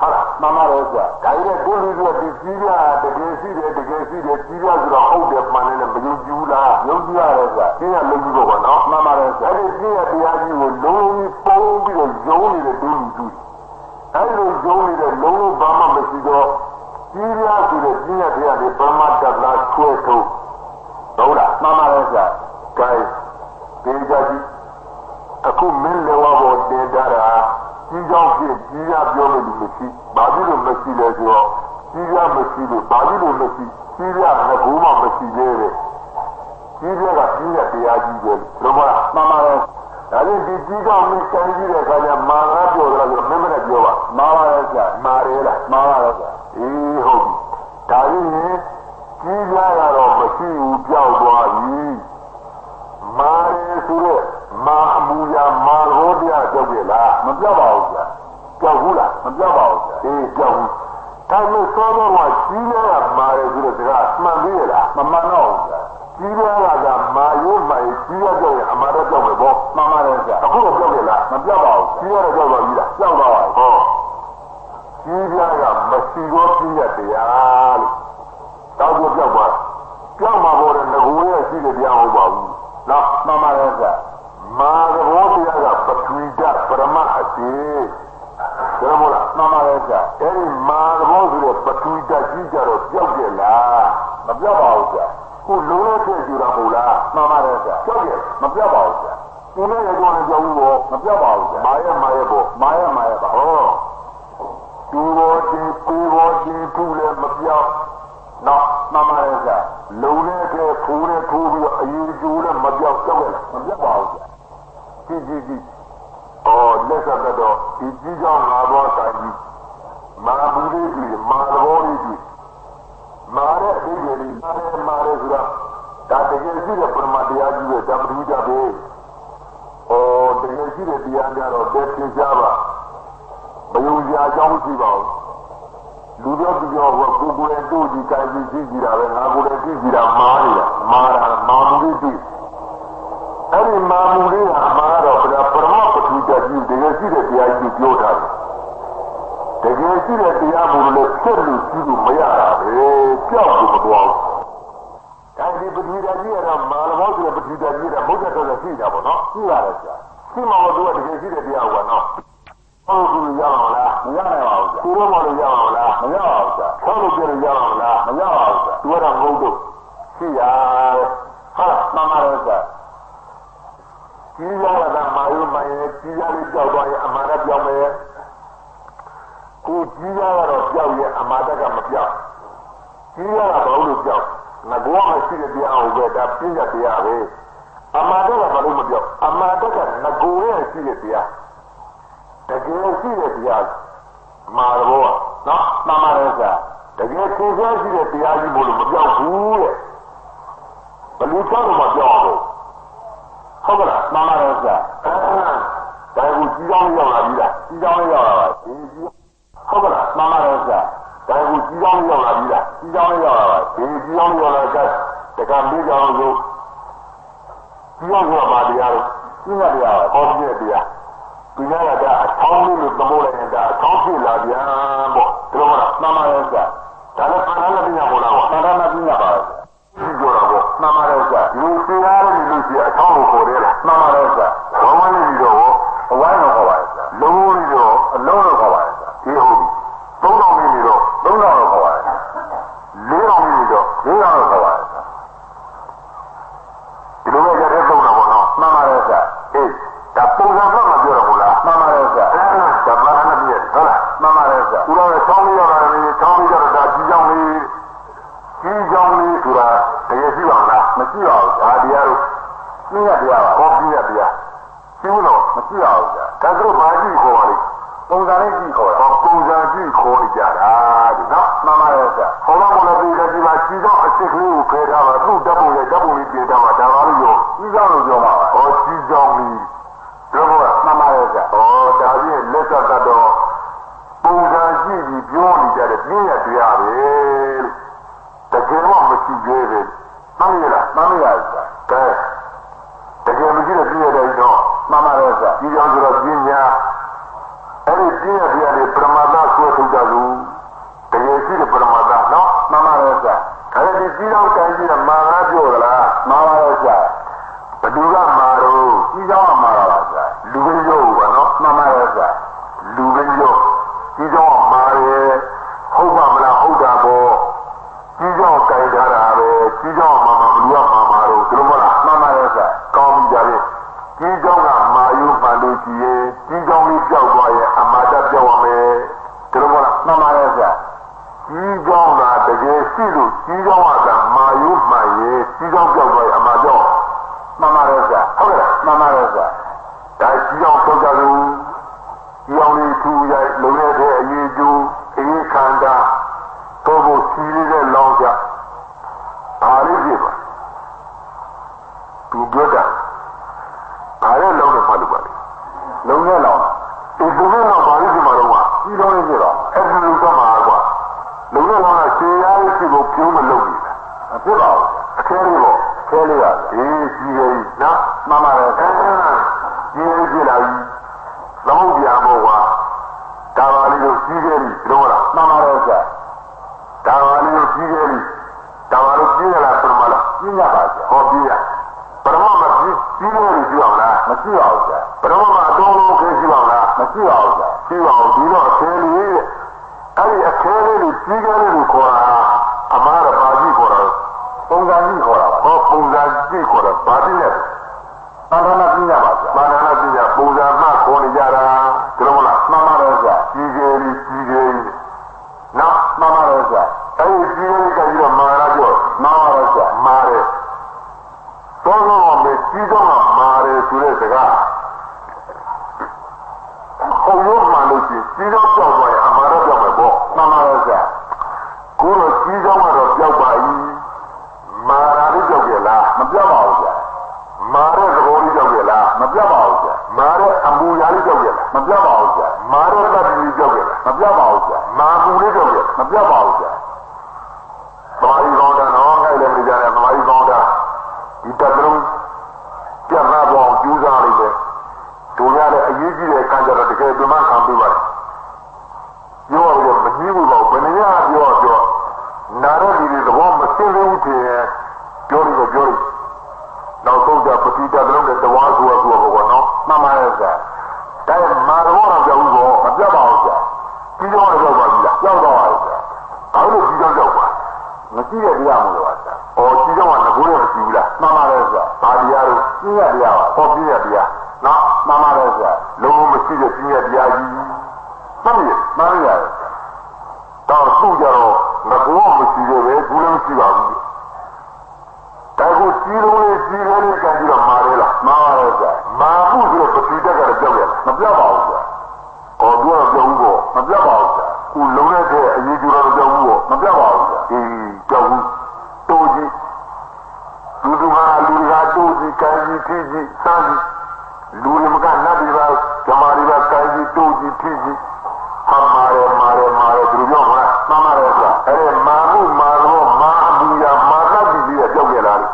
ဟုတ်လားမှန်ပါတယ်ဆရာဒါကြီးတဲ့ကိုလူတွေကဒီကြီးပြတကယ်ရှိတယ်ကြီးပြဆိုတော့ဟုတ်တယ်မှန်တယ်မယုံကြည်ဘူးလားယုံကြည်ရတယ်ဆရာကြီးရလုံးကြည့်ဖို့နော်မှန်ပါတယ်ဆရာအဲ့ဒီကြီးရတရားကြီးကိုလုံးကြီးပုံပြီးတော့ယုံနေတဲ့ဒုလူကြီးအဲ့လိုယုံနေတဲ့လုံးလုံးဘာမှမရှိတော့ကြီးပြဆိုတဲ့ကြီးရတရားတွေဘာမှတတ်လားဆွဲထုတ်ဟုတ်လားမှန်ပါတယ်ဆရာဂိုင်းဒေကြကြီးအခုမင်းလည်းဘောတင်ကြတာကြီးကြောင့်ဖြစ်ကြီးရပြောလို့မရှိဘာဖြစ်လို့မရှိလဲဆိုတော့ကြီးရမရှိလို့ဘာဖြစ်လို့မရှိကြီးရငကူမှမရှိသေးတယ်ကြီးရကကြီးရတရားကြီးပဲလို့မှမှန်ပါတယ်ဒါနဲ့ဒီကြီးကြောင့်မင်းစံကြည့်တဲ့အခါကျမာငါပြောကြတယ်မင်းမနဲ့ပြောပါမှားပါရဲ့ဆရာမှားတယ်လားမှားပါရဲ့ဆရာအေးဟုတ်ပြီဒါရင်ကြီးရကတော့မရှိဘူးပြောက်သွားပြီမာရီဆိုတော့မာအမူအရာမာရောတရားကြောက်ကြလားမပြောက်ပါဘူးဆရာကြောက်ဘူးလားမပြောက်ပါဘူးဆရာအေးကြောက်ဘူးဒါလို့စောတော့ကကြီးရကမာရီဆိုတဲ့စကားမှန်သေးလားမမှန်တော့ဘူးဆရာကြီးရကမာရိုးမာရီကြီးရကြောက်ရင်အမှားတော့ကြောက်မယ်ပေါ့မှန်ပါတယ်ဆရာအခုတော့ကြောက်ကြလားမပြောက်ပါဘူးကြီးရတော့ကြောက်သွားပြီလားကြောက်သွားပါဟောကြီးရကမရှိတော့ကြီးရတရားလို့တောက်ပြောက်သွားပြောက်မှာပေါ်တဲ့ငကိုရဲ့ရှိတဲ့တရားဟုတ်ပါဘူးနော်မှန်ပါတယ်ဆရာမာသဘောတရားကပထဝီဓာတ်ပရမတ်အတိဘယ်လိုလဲမှန်ပါတယ်ဆရာအဲဒီမာသဘောဆိုတဲ့ပထဝီဓာတ်ကြီးကြတော့ပြောက်ကြလားမပြောက်ပါဘူးဆရာခုလုံးနဲ့ထည့်ကြတာမဟုတ်လားမှန်ပါတယ်ဆရာပြောက်ကြမပြောက်ပါဘူးဆရာသူနဲ့ရတော့လည်းကြောက်ဘူးပေါ့မပြောက်ပါဘူးဆရာမာရဲ့ပေါ့မာရဲ့ပါဟောသူဘောချင်းကိုဘောချင်းသူလည်းမပြောက်နော်မှန်ပါတယ်ဆရာလုံးနဲ့ထည့်ဖူးနဲ့ထိုးပြီးအရင်ကျိုးနဲ့မပြောက်ကြောက်ရလားမပြောက်ပါဘူးဆရာကြီးလက်ဆက်တော့ဒီကြီးကြောင့်ငါသွားဆိုင်ကြီးမာဘူးလေးကြီးမာတော်လေးကြီးမာရဲ့အကြီးကြီးမာရဲဆိုတာဒါတကယ်ရှိတဲ့ပရမတရားကြီးရဲ့ဓမ္မတူကြပဲတကယ်ရှိတဲ့တရားကြတော့တက်ပြကြပါမယုံကြအကြောင်းရှိပါဘူးလူတို့ပြောကိုကိုယ်တိုင်တို့ကြီးကိုင်ကြီးကြည့်ကြတာပဲငါကိုယ်တိုင်ကြည့်ကြတာမာနေတာမာမှုလေးကြီးအဲ့ဒီမာမှုလေးကမာတော့ပရမပတိတကြီးတကယ်ရှိတဲ့တရားကြီးပြောထားတယ်တကယ်ရှိတဲ့တရားမူလို့ဖြစ်လို့ရှိလို့မရတာပဲကြောက်လို့မတော်ဘူးအဲဒီပတိတကြီးကတော့မာလမောဆိုတဲ့ပတိတကြီးကဘုရားတော်လည်းရှိတာပေါ့နော်ရှိပါတယ်ဆရာရှိမှာတော့သူကတကယ်ရှိတဲ့တရားဟုတ်ပါနော်ဟုတ်ကူရအောင်လားမရနိုင်ပါဘူးဆရာကိုရောမလို့ရအောင်လားမရပါဘူးဆရာဆောက်လို့ပြလို့ရအောင်လားမရပါဘူးဆရာသူကတော့ငုံတို့ရှိရတယ်ဟာမှန်ပါတယ်ဆရာကြီးရတာမာယုမရဲ့ကြီးရလေးကြောက်သွားရင်အမှားနဲ့ပြောင်းမယ်ကိုကြီးရတော့ကြောက်ရင်အမှားတက်ကမပြောင်းကြီးရတာဘာလို့ကြောက်ငကောမရှိတဲ့တရားဟုတ်ပဲဒါပြည့်ရတရားပဲအမှားတက်ကဘာလို့မပြောင်းအမှားတက်ကငကိုရဲ့ရှိတဲ့တရားတကယ်ရှိတဲ့တရားမာဘောနော်မှန်ပါတယ်ဆရာတကယ်သင်ကြားရှိတဲ့တရားကြီးမို့လို့မပြောင်းဘူးတဲ့ဘယ်လိုကြောက်လို့မပြောင်းဘူးဟုတ်ကဲ့မှန်ပါတယ်ဆရာဒါကိုကြီးကောင်းရောက်လာပြီလားကြီးကောင်းရောက်လာပါဟုတ်ကဲ့မှန်ပါတယ်ဆရာ ကြီးကြောင်းရောက်လာပြီလားကြီးကြောင်းရောက်လာပါဒီကြီးကြောင်းရောက်လာတဲ့တက္ကမကြီးကြောင်းဆိုကြီးကြောင်းကပါတရားလို့ကြီးရတရားဟောပြတရားဒီနေ့ကအထောင်းလေးလို့သမိုးလိုက်ရင်ဒါအထောင်းဖြစ်လာပြန်ပေါ့ဒီလိုမလားမှန်ပါရဲ့ဆရာဒါလည်းပါဠိပညာပေါ်လာပါပါဠိပညာပါဒီကြောတာပေါ့မှန်ပါရဲ့ဆရာဒီတရားလေးလို့ရှိရင်အထောင်းကိုခေါ်တယ်လားမှန်ပါရဲ့ဆရာဝမ်းဝမ်းလေးတော့အဝိုင်းတော့ခေါ်ပါရဲ့ဆရာလုံးလေးတော့အလုံးတော့ခေါ်ပါရဲ့ဆရာဒီဟုတ်ပြီ3000လေးနေတော့3000တော့ခေါ်ပါရဲ့4000လေးနေတော့4000တော့ခေါ်ပါရဲ့ဆရာဒီလိုပဲကြတဲ့သုံးတာပေါ့နော်မှန်ပါရဲ့ဆရာအေးဒါပုံစံတော့မပြောရဘူးလားမှန်ပါရဲ့ဆရာဒါမှန်တယ်ပြည့်ဟုတ်လားမှန်ပါရဲ့ဆရာဦးတော်ဆောင်းလေးရတာလေဆောင်းလေးရတာဒါကြီးကြောင်းလေးဆိုတာတကယ်ရှိပါမလားမရှိပါဘူးဒါတရားတို့ပြည့်ရတရားပါဟောပြည့်ရတရားရှိဘူးလို့မရှိပါဘူးဆရာဒါတို့ဘာကြည့်ခေါ်ပါလိမ့်ပုံစံလေးကြည့်ခေါ်တာပုံစံကြည့်ခေါ်ကြတာဒီနော်မှန်ပါရဲ့ဆရာဟောတော့မလို့ဒီကဒီမှာကြီးကြောင်းအစ်စ်ကလေးကိုဖယ်ထားတာသူ့ဓာတ်ပုံလေးပြင်ထားမှာဒါပါလို့ရောကြီးကြောင်းလို့ပြောမှာပါဟောကြီးကြောင်းလေးပြောတော့မှန်ပါရဲ့ဆရာဒါပြည့်လက်ဆက်တော့ပုံစံကြည့်ပြီးပြောနေကြတဲ့ပြည့်ရတရားပဲတကယ်တော့မရှိသေးဘူးမှန်ရလားမှန်ရပါဆရာတကယ်မရှိတဲ့ပြည့်ရတယ်တော့မှန်ပါရဲ့ဆရာကြီးကြောင်းဆိုတော့ပညာအဲ့ဒီပြည့်ရတရားတွေပရမတ္ထဆွဲထုတ်ကြလို့တကယ်ရှိတဲ့ပရမတ္ထနော်မှန်ပါရဲ့ဆရာအဲ့ဒီကြီးကြောင်းတိုင်းကြီးကမာနပြောသလားမှန်ပါရဲ့ဆရာဘယ်သူကမာတော့ကြီးကြောင်းကမာတာပါဆရာလူရင်းရောပါနော်မှန်ပါရဲ့ဆရာလူရင်းရောကြီးကြောင်းကမာရဲ့ဟုတ်ပါမလားဟုတ်တာပေါ့ကြီးကြောင်းကြိုင်ထားတာပဲကြီးကြောင်းမာမလူကမာတော့ဒီလိုမလားမှန်ပါရဲ့ဆရာကောင်းပြီကြပြီကြီးကြောင်းကမာယူမှန်လို့ကြည့်ရင်ကြီးကြောင်းလေးပြောက်သွားရင်အမာတပြောက်ရမယ်ဒီလိုမလားမှန်ပါရဲ့ဆရာကြီးကြောင်းကတကယ်ရှိလို့ကြီးကြောင်းကမာယူမှန်ရင်ကြီးကြောင်းပြောက်သွားရင်အမာပြောက်မှန်ပါရဲ့ဆရာဟုတ်ကဲ့မှန်ပါရဲ့ဆရာဒါကြီးကြောင်းပြောက်ကြလို့ကြီးကြောင်းလေးထူရိုက်လုံရတဲ့အရေးကျိုးအေးခန္ဓာတော့ကိုစီးနေတဲ့လောင်းကြအားလေးပြပါသူပြောတာအားရလောင်းနေပါလို့ပါလေလုံရလောင်းဒီဘုရားတော်ဘာလို့ဒီမှာတော့ကြီးလုံးလေးပြတော့အဲ့ဒီလိုတော့မှာကွာလုံရလောင်းကခြေရားလေးရှိဖို့ပြုံးမလုပ်ဘူးမဖြစ်ပါဘူးအခဲလေးပေါ့ခဲလေးပါအေးကြီးရည်နော်မှန်ပါတယ်ကြီးရည်ကြည့်လာပြီသမုဒ္ဒရာဘောကွာဒါပါလေးကိုကြီးခဲ့ပြီလို့လားမှန်ပါတယ်ဆရာဒါပါလေးကိုကြီးခဲ့ပြီဒါပါလို့ကြီးရလားပရမလားကြီးရပါဆရာဟောကြီးရပရမမကြီးလို့ရှိအောင်လားမရှိပါဘူးဆရာပရမမအတော်လုံးခဲရှိပါလားမရှိပါဘူးဆရာရှိပါဘူးဒီတော့အခဲလေးတဲ့အဲ့ဒီအခဲလေးကိုကြီးခဲ့လို့ခေါ်တာအမှားတော့ပါကြီးခေါ်တာပုံစံကြီးခေါ်တာပါဟောပုံစံကြီးခေါ်တာဘာကြီးလဲဘာသာနာပြညာပါဆရာဘာသာနာပြညာပုံစံမှခေါ်နေကြတာဒီလိုမလားမှန်ပါတယ်ဆရာကြီးခဲ့နော်မှန်ပါတယ်ဆရာအဲ့ဒီကြီးခဲ့ကြပြီးတော့မာရပြောမှန်ပါတယ်ဆရာမာတယ်သောသောမေကြီးတော့မာတယ်ဆိုတဲ့စကားခုံလို့မှန်လို့ရှိရင်ကြီးတော့ကြောက်သွားရင်အမှားတော့ကြောက်မယ်ပေါ့မှန်ပါတယ်ဆရာကိုတော့ကြီးတော့ကတော့ကြောက်ပါ၏မာရာလေးကြောက်ကြလားမကြောက်ပါဘူးဆရာမာတဲ့သဘောလေးကြောက်ကြလားမကြောက်ပါဘူးဆရာမာတဲ့အမူအရာလေးကြောက်ကြလားမကြောက်ပါဘူးဆရာမာတဲ့တတ်ပြီးကြောက်ကြလားမကြောက်ပါဘူးဆရာမာမူလေးကြောက်ကြလားမကြောက်ပါဘူးဆရာသမာဓိကောင်းတာနော်ငှက်လည်းမကြနဲ့သမာဓိကောင်းတာဒီတတ်လုံးပြတ်နာပေါင်းကျူးစားလိုက်တယ်တို့ရတဲ့အရေးကြီးတဲ့အခါကျတော့တကယ်ပြမခံပြပါတယ်ပြောရတော့မကြီးဘူးတော့ဘယ်နည်းပြောနာရဒီသဘောမသိဘူးတည်းပြောလို့နောက်ဆုံးကြပတိတလုံးနဲ့တဝါဆိုဘောနော်မှန်ပါတယ်ဆရာဒါမာရောတော့ကြောက်ဘူးပေါ့မပြတ်ပါဘူးဆရာကြီးကြောင်းရောက်ပါပြီလားရောက်တော့ပါပြီဆရာဘာလို့ကြီးကြောင်းရောက်ပါမရှိတဲ့တရားမလို့ပါဆရာကြီးကြောင်းကငကိုးရမရှိဘူးလားမှန်ပါတယ်ဆရာဘာတရားလို့ကြီးရတရားပါဟောကြီးရတရားနော်မှန်ပါတယ်ဆရာလုံးမရှိတဲ့ကြီးရတရားကြီးမှန်ရတယ်တော့သူ့ကြတော့ငကိုးမရှိသေးပဲဘူးလည်းမရှိပါဘူးဒါကိုကြီးလုံးလေးကြီးလုံးလေးကန်ပြီးတော့မာရဲလားမာရဲဆရာမာမှုဆိုတော့ပတိတက်ကတော့ကြောက်ရမပြောက်ပါဘူးဆရာပြောတော့ကြောက်ဘူးပေါ့မပြောက်ပါဘူးဆရာခုလုံးနဲ့တဲ့အရေးကြီးတော့ကြောက်ဘူးပေါ့မပြောက်ပါဘူးဆရာကြောက်ဘူးတိုးကြီးလူကတိုးကြီးကန်ကြီးထီကြီးစမ်းကြီးလူတွေမကနတ်တွေပါဓမ္မတွေပါကန်ကြီးတိုးကြီးထီကြီးဟာမာရဲသူပြောမှာမှန်ပါတယ်ဆရာ အဲ့ဒီမာမှုမာရောမာအပူရမာတတ်ပြီးကြောက်ကြလား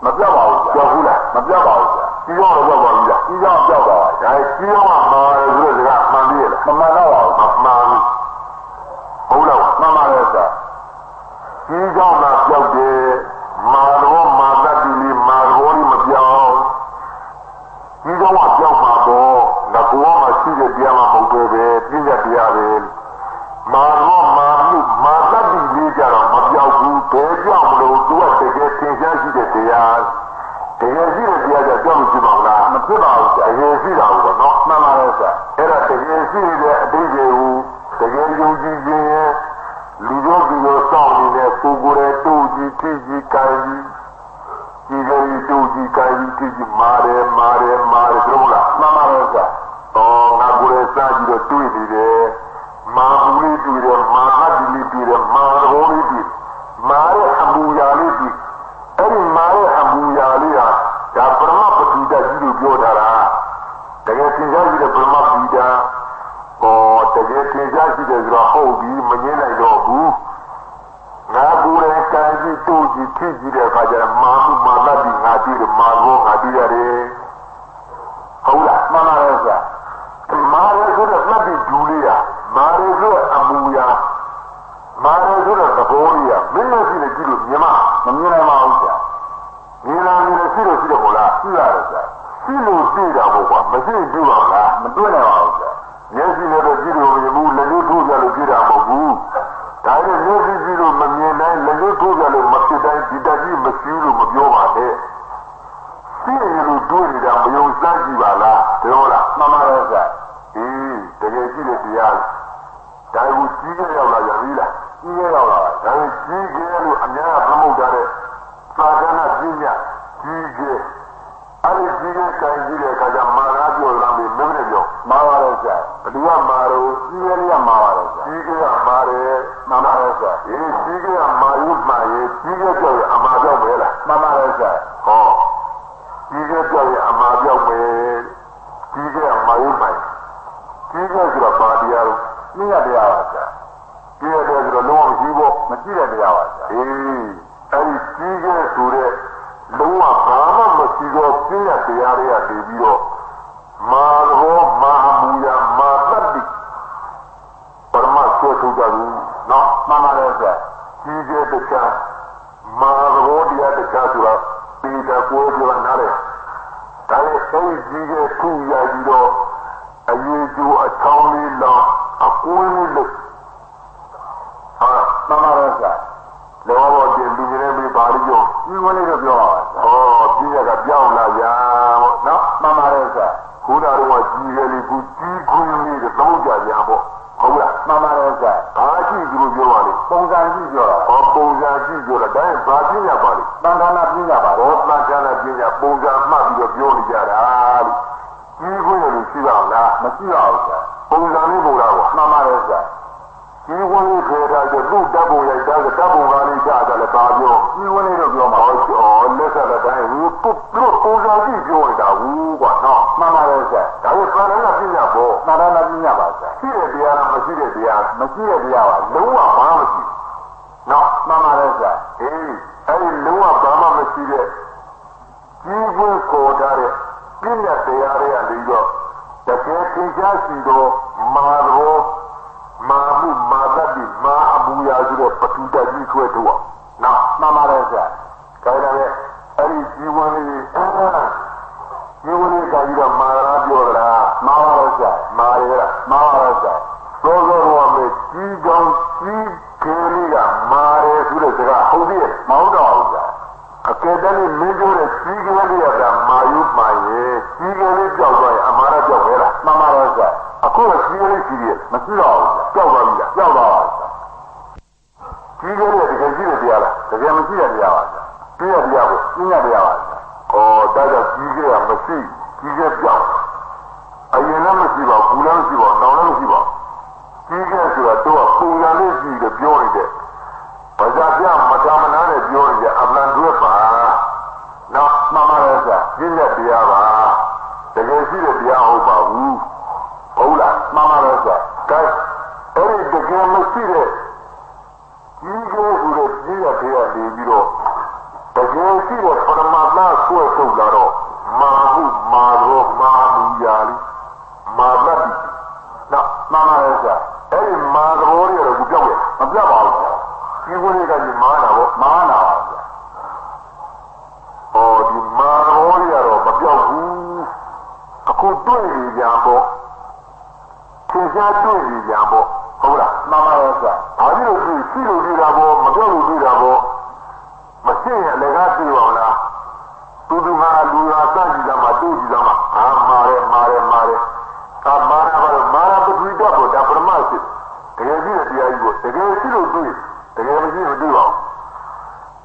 မပြောက်ပါဘူးကြောက်ဘူးလားမပြောက်ပါဘူးကြီးရောတော့ကြောက်ပါဘူးလားကြီးရောကြောက်ပါဒါကြီးရောမှမာတယ်ဆိုတဲ့စကားမှန်ပြီလားမမှန်တော့ပါဘူးမမှန်ဘူးဟုတ်လားမှန်ပါရဲ့ဆရာကြီးရောမှကြောက်တယ်မာရောမာတတ်ပြီးမာရောမပြောက်ကြီးရောမှကြောက်မှာပေါ့ငါကောမှရှိတဲ့တရားမှမဟုတ်ပဲပြည့်ရတရားပဲမာရောမာမှုမာတတ်ပြီးကြတော့မပြောက်ဘူးဘယ်ကြောက်မလို့သူကတကယ်သင်ရှားရှိတဲ့တရားတကယ်ရှိတဲ့တရားကြောင့်ကြောက်လို့ရှိပါ့မလားမဖြစ်ပါဘူးဆရာတကယ်ရှိတာဟုတ်တော့မှန်ပါရဲ့ဆရာအဲ့ဒါတကယ်ရှိတဲ့အတိတ်ကိုတကယ်ယုံကြည်ခြင်းရဲ့လူတို့ဒီလိုစောင့်နေတဲ့ကိုယ်ကိုယ်ရဲ့တူကြီးထိကြီးကိုင်းကြီးဒီလိုတူကြီးကိုင်းကြီးထိကြီးမာတယ်တို့လားမှန်ပါရဲ့ဆရာငါကိုယ်ရဲ့စားကြည့်တော့တွေ့နေတယ်မာဘူးလေးတွေ့တယ်မာဟတ်လေးတွေ့တယ်မာရောလေးတွေ့မာရဲ့အမူအရာလေးတွေ့အဲ့ဒီမာရဲ့အမူအရာလေးဟာဒါပရမပတိတကြီးလို့ပြောထားတာတကယ်သင်ကြားရှိတဲ့ပရမပတိတတကယ်သင်ကြားရှိတယ်ဆိုတော့ဟုတ်ပြီမငြင်းနိုင်တော့ဘူးငါကိုယ်ရဲ့ကံကြီးတို့ကြီးဖြစ်ကြည့်တဲ့အခါကျတော့မာမှုမာတတ်ပြီးငါတွေ့တယ်မာရောငါတွေ့ရတယ်ဟုတ်လားမှန်ပါရဲ့ဆရာမာရဆိုတဲ့မှတ်ပြီးဒူလေးอ่ะမာရဆိုတဲ့အမူအရာမာရဆိုတဲ့သဘောလေးอ่ะမင်းတို့ရှိနေကြည့်လို့မြင်မမြင်နိုင်ပါဘူးဆရာမြင်လာနေလို့ရှိတယ်မို့လားရှိရတယ်ဆရာရှိလို့သိတာပေါ့ကွာမရှိကြည့်ပါလားမတွေ့နိုင်ပါဘူးဆရာမျက်စိနဲ့တော့ကြည့်လို့မမြင်ဘူးလက်လေးထိုးကြလို့ကြည့်တာမဟုတ်ဘူးဒါနဲ့မျက်စိကြည့်လို့မမြင်နိုင်လက်လေးထိုးကြလို့မဖြစ်တိုင်းဒီတကြီးမရှိလို့မပြောပါနဲ့ရှိရလို့တွေ့နေတာမယုံစမ်းကြည့်ပါလားပြောလားမှန်ပါရဲ့ဆရာတကယ်ကြည့်တဲ့တရားဒါကိုကြီးခဲ့ရောက်လာရပြီလားကြီးခဲ့ရောက်လာဒါကိုကြီးခဲ့လို့အများကသမုတ်ထားတဲ့သာသနာပညာကြီးခဲ့အဲ့ဒီကြီးခဲ့ကံကြီးတဲ့အခါကျမာနာပြောလာပြီမင်းနဲ့ပြောမာပါတော့ဆရာဘယ်သူကမာတော့ကြီးခဲ့ရမာပါတော့ဆရာကြီးခဲ့ကမာတယ်မှန်ပါတော့ဆရာကြီးခဲ့ကမာရုမှရေကြီးခဲ့ကြောက်ရအမှားပြောက်ပဲလားမှန်ပါတော့ဆရာဟောကြီးခဲ့ကြောက်ရအမှားပြောက်ပဲကြီးခဲ့ကမာရုမှကြီးခဲ့ဆိုတော့ပါတရားလို့သိရတရားပါဆရာကြီးရတယ်ဆိုတော့လုံးဝမရှိဖို့မရှိတဲ့တရားပါဆရာအဲ့ဒီကြီးခဲ့ဆိုတဲ့လုံးဝဘာမှမရှိတော့သိရတရားတွေကတည်ပြီးတော့မာရောမာမူယာမာတတ်တိပရမဆွေထုတ်ကြဘူးနော်မှန်ပါတယ်ဆရာကြီးခဲ့တဲ့ချာမာရောတရားတခြားဆိုတော့ဒီတကိုးပြောနားလေဒါလည်းအဲ့ဒီကြီးခဲ့ထူရပြီးတော့အရေးကျိုးအချောင်းလေးလောက်အကွင်းလေးလို့ဟာမှန်ပါတော့ဆရာလောဘောတင်လူကြီးတွေပါလိမ့်ရောဒီဝင်လေးတော့ပြောပါပါဩကြီးရကပြောင်းလာရပေါ့နော်မှန်ပါတော့ဆရာခုနကတော့ကြီးရလေးကူကြီးခွင်းလေးတော့သုံးကြရပေါ့ဟုတ်လားမှန်ပါတော့ဆရာဘာရှိသူတို့ပြောပါလိမ့်ပုံစံရှိပြောတာပုံစံရှိပြောတာဒါရင်ဘာပြညာပါလိမ့်တန်ခါနာပြညာပါတော့တန်ခါနာပြညာပုံစံမှတ်ပြီးတော့ပြောနေကြတာလို့ကြီးခွင်းလို့ရှိပါလားမရှိပါဘူးဆရာပုံစံလေးပုံလားကွာမှန်ပါတယ်ဆရာကြီးခွင်းလေးခေထားတဲ့သူ့တပ်ပုံရိုက်တာကတပ်ပုံကားလေးချတာလည်းဘာပြောကြီးခွင်းလေးတော့ပြောမှာဟုတ်လက်ဆက်တဲ့တိုင်းဘူးပုံစံကြည့်ပြောနေတာဘူးကွာနော်မှန်ပါတယ်ဆရာဒါကိုသာရဏပညာပေါ့သာရဏပညာပါဆရာရှိတဲ့တရားလားမရှိတဲ့တရားမရှိတဲ့တရားပါလုံးဝဘာမှမရှိနော်မှန်ပါတယ်ဆရာအဲ့ဒီလုံးဝဘာမှမရှိတဲ့ကြီးခွင်းခေါ်ထားတဲ့ပညာတရားတွေအပြီးတော့တကယ်သင်ကြားရှိသောမာရောမာမှုမာတတ်ပြီးမာအဘူရာဆိုတဲ့ပထူတကြီးဆွဲထုတ်အောင်နော်မှန်ပါတယ်ဆရာဒါကြတဲ့အဲ့ဒီជីဝလေးကကြီးတော့မာရာပြောကြတာမာပါတော့ဆရာမာရကမာပါတော့ဆရာသောသောမေကြီးကောင်းကြီးခေလေးကမာရဲဆိုတဲ့စကားဟုတ်သေးမဟုတ်တော့ဘူးဆရာအကယ်တည်းမင်းပြောတဲ့ကြီးကလေးကမာယုမာရေကြီးကလေးကြောက်သွားရင်အမှားတော့ကြောက်ပဲလားမှန်ပါတော့ဆရာအခုကကြီးကလေးကြီးတယ်မရှိတော့ဘူးကြောက်သွားပြီလားကြောက်သွားပါဆရာကြီးကလေးတကယ်ရှိတဲ့တရားလားတကယ်မရှိတဲ့တရားပါဆရာပြည့်ရတရားကိုပြည့်ရတရားပါဆရာဒါကြောင့်ကြီးကလေးကမရှိကြီးကကြောက်အရင်လည်းမရှိပါဘူးလည်းမရှိပါဘူးနောက်လည်းမရှိပါဘူးကြီးကဆိုတာတော့ပုံစံလေးကြီးတယ်ပြောနေတယ်ဘာသာပြမတမနာနဲ့ပြောနေကြအမှန်တွေ့ပါနော်မှန်ပါတယ်ဆရာပြည့်တဲ့တရားပါတကယ်ရှိတဲ့တရားဟုတ်ပါဘူးဟုတ်လားမှန်ပါတယ်ဆရာကဲအဲ့ဒီတကယ်မရှိတဲ့ ကြီးကျယ်ဆိုတဲ့ကြီးရတဲ့နေပြီးတော့တကယ်ရှိတဲ့ပရမတ္ထဆွဲထုတ်လာတော့မာဟုမာရောမာမူရာလိမာတတ်ပြီနော်မှန်ပါရဲ့ဆရာအဲ့ဒီမာသဘောတွေကတော့ကြောက်ရမပြောက်ပါဘူးဒီကုန်းလေးကကြီးမာနာပေါ့မာနာပါဆရာဟောဒီမာသဘောတွေကတော့မပြောက်ဘူးအခုတွေ့နေကြပေါ့သင်္ချာတွေ့နေကြပေါ့ဟုတ်လားမှန်ပါရဲ့ဆရာဘာဖြစ်လို့ရှိလို့တွေ့တာပေါ့မပြောက်လို့တွေ့တာပေါ့မရှိရင်လည်းကားတွေ့ပါလားသူကလူဟာစကြည့်တာမှတွေ့ကြည့်တာမှမာတယ်မာရာပါတော့မာရာပထဝီတော့ဒါပရမရှိတကယ်ရှိတဲ့တရားကြီးကိုတကယ်ရှိလို့တွေ့တကယ်မရှိမတွေ့ပါဘူး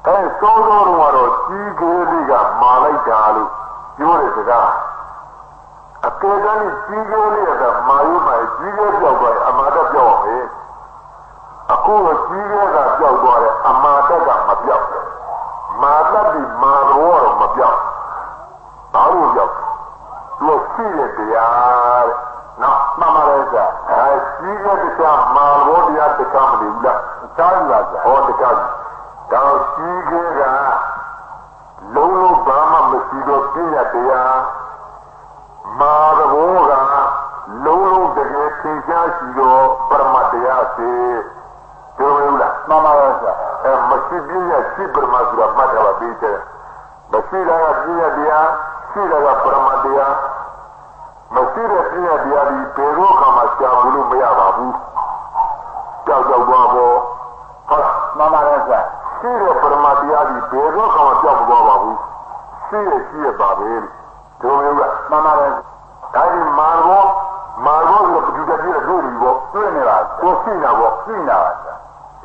အဲစောစောတော့ကြီးကလေးကမာလိုက်တာလို့ပြောတဲ့စကားအကယ်တမ်းကြီးကလေးကမာရုပ်မှာကြီးကပြောက်သွားရင်အမာတပြောက်အောင်ပဲအခုတော့ကြီးကပြောက်သွားတယ်အမာတကမပြောက်မာတတ်ဒီမာရောတော့မပြောက်ဘာလို့ပြောက်သူရှိတဲ့တရားတဲ့နော်မှန်ပါတယ်ဆရာကြီးတဲ့တရားမာရောတရားတကမနေဘူးလားကြားရပါဆရာဟောတကကြီးဒါကြီးကလုံးလုံးဘာမှမရှိတော့ပြည့်ရတရားမာရောကလုံးလုံးတကယ်သင်ရှားရှိတော့ပရမတ်တရားစေပြောရလားမှန်ပါရဲ့ဆရာမရှိပြည့်ရရှိပရမတ်ဆိုတာမှတ်တာပါပြီးတယ်မရှိတာကပြည့်ရတရားရှိတာကပရမတ်တရားမရှိတဲ့ပြည့်ရတရားဒီဘယ်တော့မှရှားလို့မရပါဘူးကြောက်သွားဖို့ဟုတ်လားမှန်ပါရဲ့ဆရာရှိတဲ့ပရမတ်တရားဒီဘယ်တော့မှကြောက်မသွားပါဘူးရှိရပါပဲတို့မျိုးကမှန်ပါရဲ့ဒါဒီမာရောဆိုပဋိသတိရတို့ဒီပေါ့တွေ့နေတာကိုရှိတာပေါ့ရှိနေတာပါဆရာ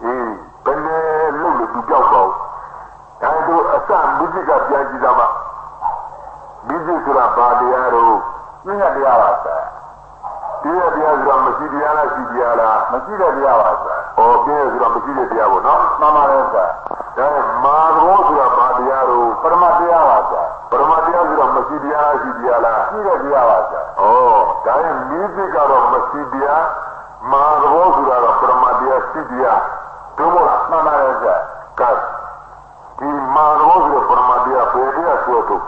အေးဘယ်နဲ့လို့သူကြောက်တော့ဒါတို့အစမြစ်ကပြန်ကြည့်တာမှမြစ်ဆိုတာဘာတရားတော့ပြည့်ရတရားပါဆရာတရားဆိုတာမရှိတရားလားရှိတရားလားမရှိတဲ့တရားပါဆရာဟောပြည့်ဆိုတာမရှိတဲ့တရားပေါ့နော်မှန်ပါတယ်ဆရာဒါမာရောဆိုတာဘာတရားတော့ပရမတ်တရားပါဆရာပရမတ်တရားဆိုတာမရှိတရားလားရှိတရားလားရှိတဲ့တရားပါဆရာဩဒါရင်မြစ်ကတော့မရှိတရားမာရောဆိုတာတော့ပရမတ်တရားရှိတရားတို့မို့လားမှန်ပါတယ်ဆရာကဲဒီမာရောဆိုပရမတ်တရားဘယ်တရားဆွဲထုတ်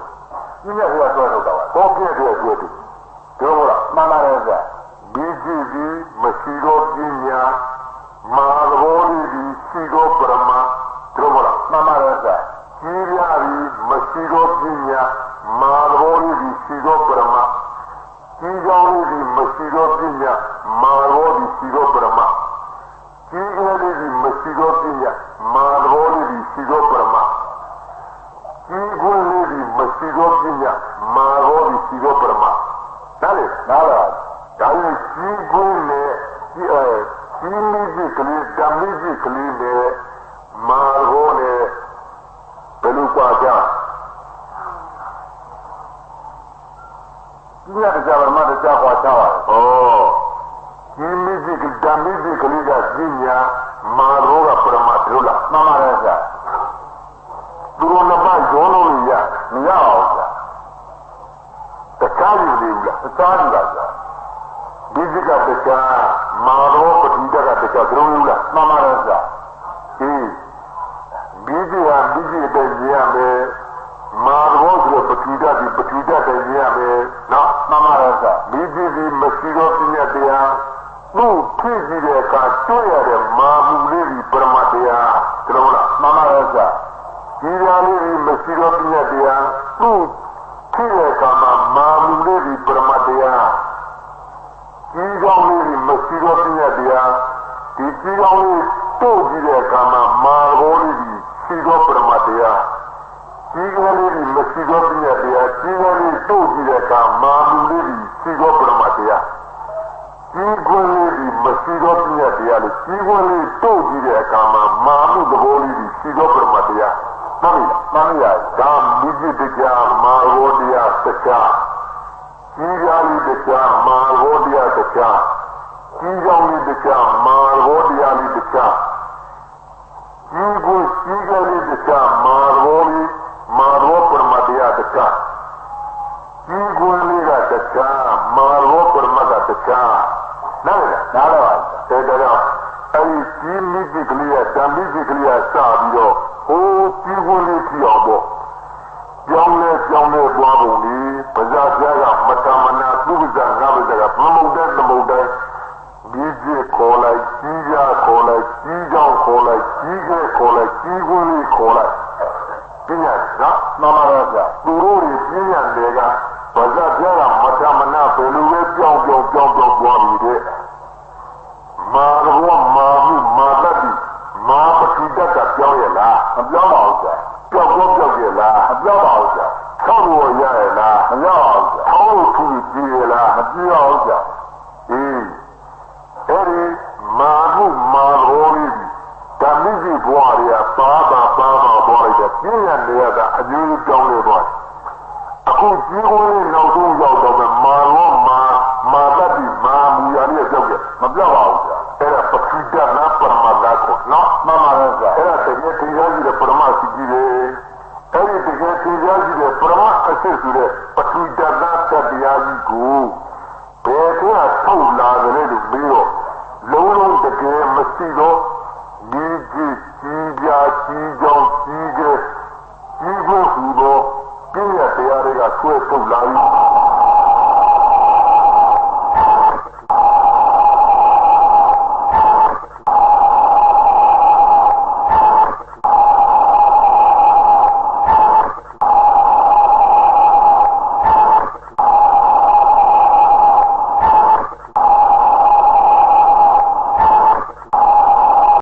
ပြည့်ရတရားဆွဲထုတ်တာပါဘောပြည့်တရားဆွဲထုတ်တို့မို့လားမှန်ပါတယ်ဆရာဒီကြည့်ပြီးမရှိတော့ပညာမာရောဒီရှိတော့ပရမတ်တို့မို့လားမှန်ပါတယ်ဆရာကြီးရပြီးမရှိတော့ပညာမာရောဒီရှိတော့ပရမတ်ကြီးကြောင်းဒီမရှိတော့ပညာမာရောဒီရှိတော့ပရမတ်ကြီးကလေးဒီမရှိတော့ပညာမာရောဒီရှိတော့ပရမတ်ကြီးခွန်းလေးဒီမရှိတော့ပညာမာရောဒီရှိတော့ပရမတ်ဒါလေနားလားဒါရင်ကြီးခွန်းနဲ့ကြီးမိကြီးကလေးဓာမိကြီးကလေးနဲ့မာရောနဲ့ဘယ်လိုကြွားကြဒီရတဲ့ဘာမှတကြွားကြပါဩဒီမိကြီးကဓာမိကြီးကလေးကကြီးညာမာရောကပရမတ်လို့လားမှန်ပါတယ်ဆရာသူတို့နှစ်ပါးရောလို့မရအောင်ဆရာတခြားလူတွေလားတခြားလူလားဆရာဒီကတခြားမာရောပဋိဒကတခြားသူတို့လားမှန်ပါတယ်ဆရာဒီကြီးတဲ့ရမယ်မာရောဆိုပဋိဒတဲ့ရမယ်နော်မှန်ပါတယ်ဆရာဒီမရှိတော့ပြည့်တရားသူ့ဖြစ်ကြည့်တဲ့အခါတွေ့ရတဲ့မာမှုလေးဒီပရမတ်တရားတို့လားမှန်ပါတယ်ဆရာဒီရာလေးဒီမရှိတော့ပြည့်တရားသူ့ဖြစ်တဲ့အခါမှာမာမှုလေးဒီပရမတ်တရားကြီးကောင်းလေးဒီမရှိတော့ပြည့်တရားဒီကြီးကောင်းလေးတို့ကြည့်တဲ့အခါမှာမာရောလေးဒီရှိတော့ပရမတ်တရားကြီးကောင်းလေးဒီမရှိတော့ပြည့်တရားကြီးကောင်းလေးတို့ကြည့်တဲ့အခါမာမှုလေးဒီရှိတော့ပရမတ်တရားကြီးခွန်းလေးဒီမရှိတော့ပြည့်တရားလို့ကြီးခွန်းလေးတို့ကြည့်တဲ့အခါမှာမာမှုသဘောလေးဒီရှိတော့ပရမတ်တရားမှန်ပါဒါမိจิตတရားမာရောတရားတရားကြီးရာလေးတရားမာရောတရားတရားကြီးကြောင်းလေးတရားမာရောတရားလေးတရားကြီးကိုကြီးကလေးတရားမာရောပရမတ်တရားတရားကြီးကိုလေးကတရားမာရောပရမတ်တရားနားလားပါတဲ့တော့အဲဒီကြီးမိจิตကလေးကဓာမိ မိကြီးကလေးကစပြီးတော့ဟိုးကြီးဝန်းလေးကြည့်အောင်ပေါ့ကြောင်းလဲပွားပုံလေးပဇာပြားကမတမနာသူ့ပဇာငါပဇာကသမုတ်တဲ့ဒီကြီးခေါ်လိုက်ကြီးကြခေါ်လိုက်ကြီးကြောင်းခေါ်လိုက်ကြီးကဲခေါ်လိုက်ကြီးဝန်းလေးခေါ်လိုက်ပြညာနော်မှန်ပါတော့ဗျာသူတို့တွေပြညာတွေကပဇာပြားကမတမနာဘယ်လိုပဲပြောင်းပွားပြီးတဲ့မာရောမာမှုမာတတ်ဒီမာပတိတတ်တာပြောင်းရလားမပြောင်းပါဘူးဗျာပြောက်ရလားမပြောင်းပါဘူးဗျာဆောက်လို့ရရလားမပြောင်းပါဘူးဗျာအောက်ထူကြည့်ရလားမပြောင်းဘူးဗျာအဲ့ဒီမာမှုမာရောကြီးဓမ္မိကြီးဘွားရပါဘွားလိုက်တဲ့ပြည့်ရနေရတာအကျိုးကြောင်းလေးတော့အခုကြီးကိုနောက်ဆုံးရောက်တော့မာရောမာတတ်ဒီမာမူရလေးကြောက်ကြမပြောက်ပါဘူးဗျာအဲ့ဒါပတိတနာပရမတ်လာကိုနော်မှန်ပါတော့ဗျာအဲ့ဒါတကယ်တရားကြီးတဲ့ပရမတ်ကြီးတယ်အဲ့ဒီတကယ်တရားကြီးတဲ့ပရမတ်အစစ်ဆိုတဲ့ပတိတနာတရားကြီးကိုဘယ်ကထုတ်လာတယ်လို့ပြီးတော့လုံးတကယ်မရှိတော့ဒီကြီးပြာကြီးကြောင်းကြီးကကြီးဖို့ဟူသောပြည့်ရတရားတွေကဆွဲထုတ်လာပြီ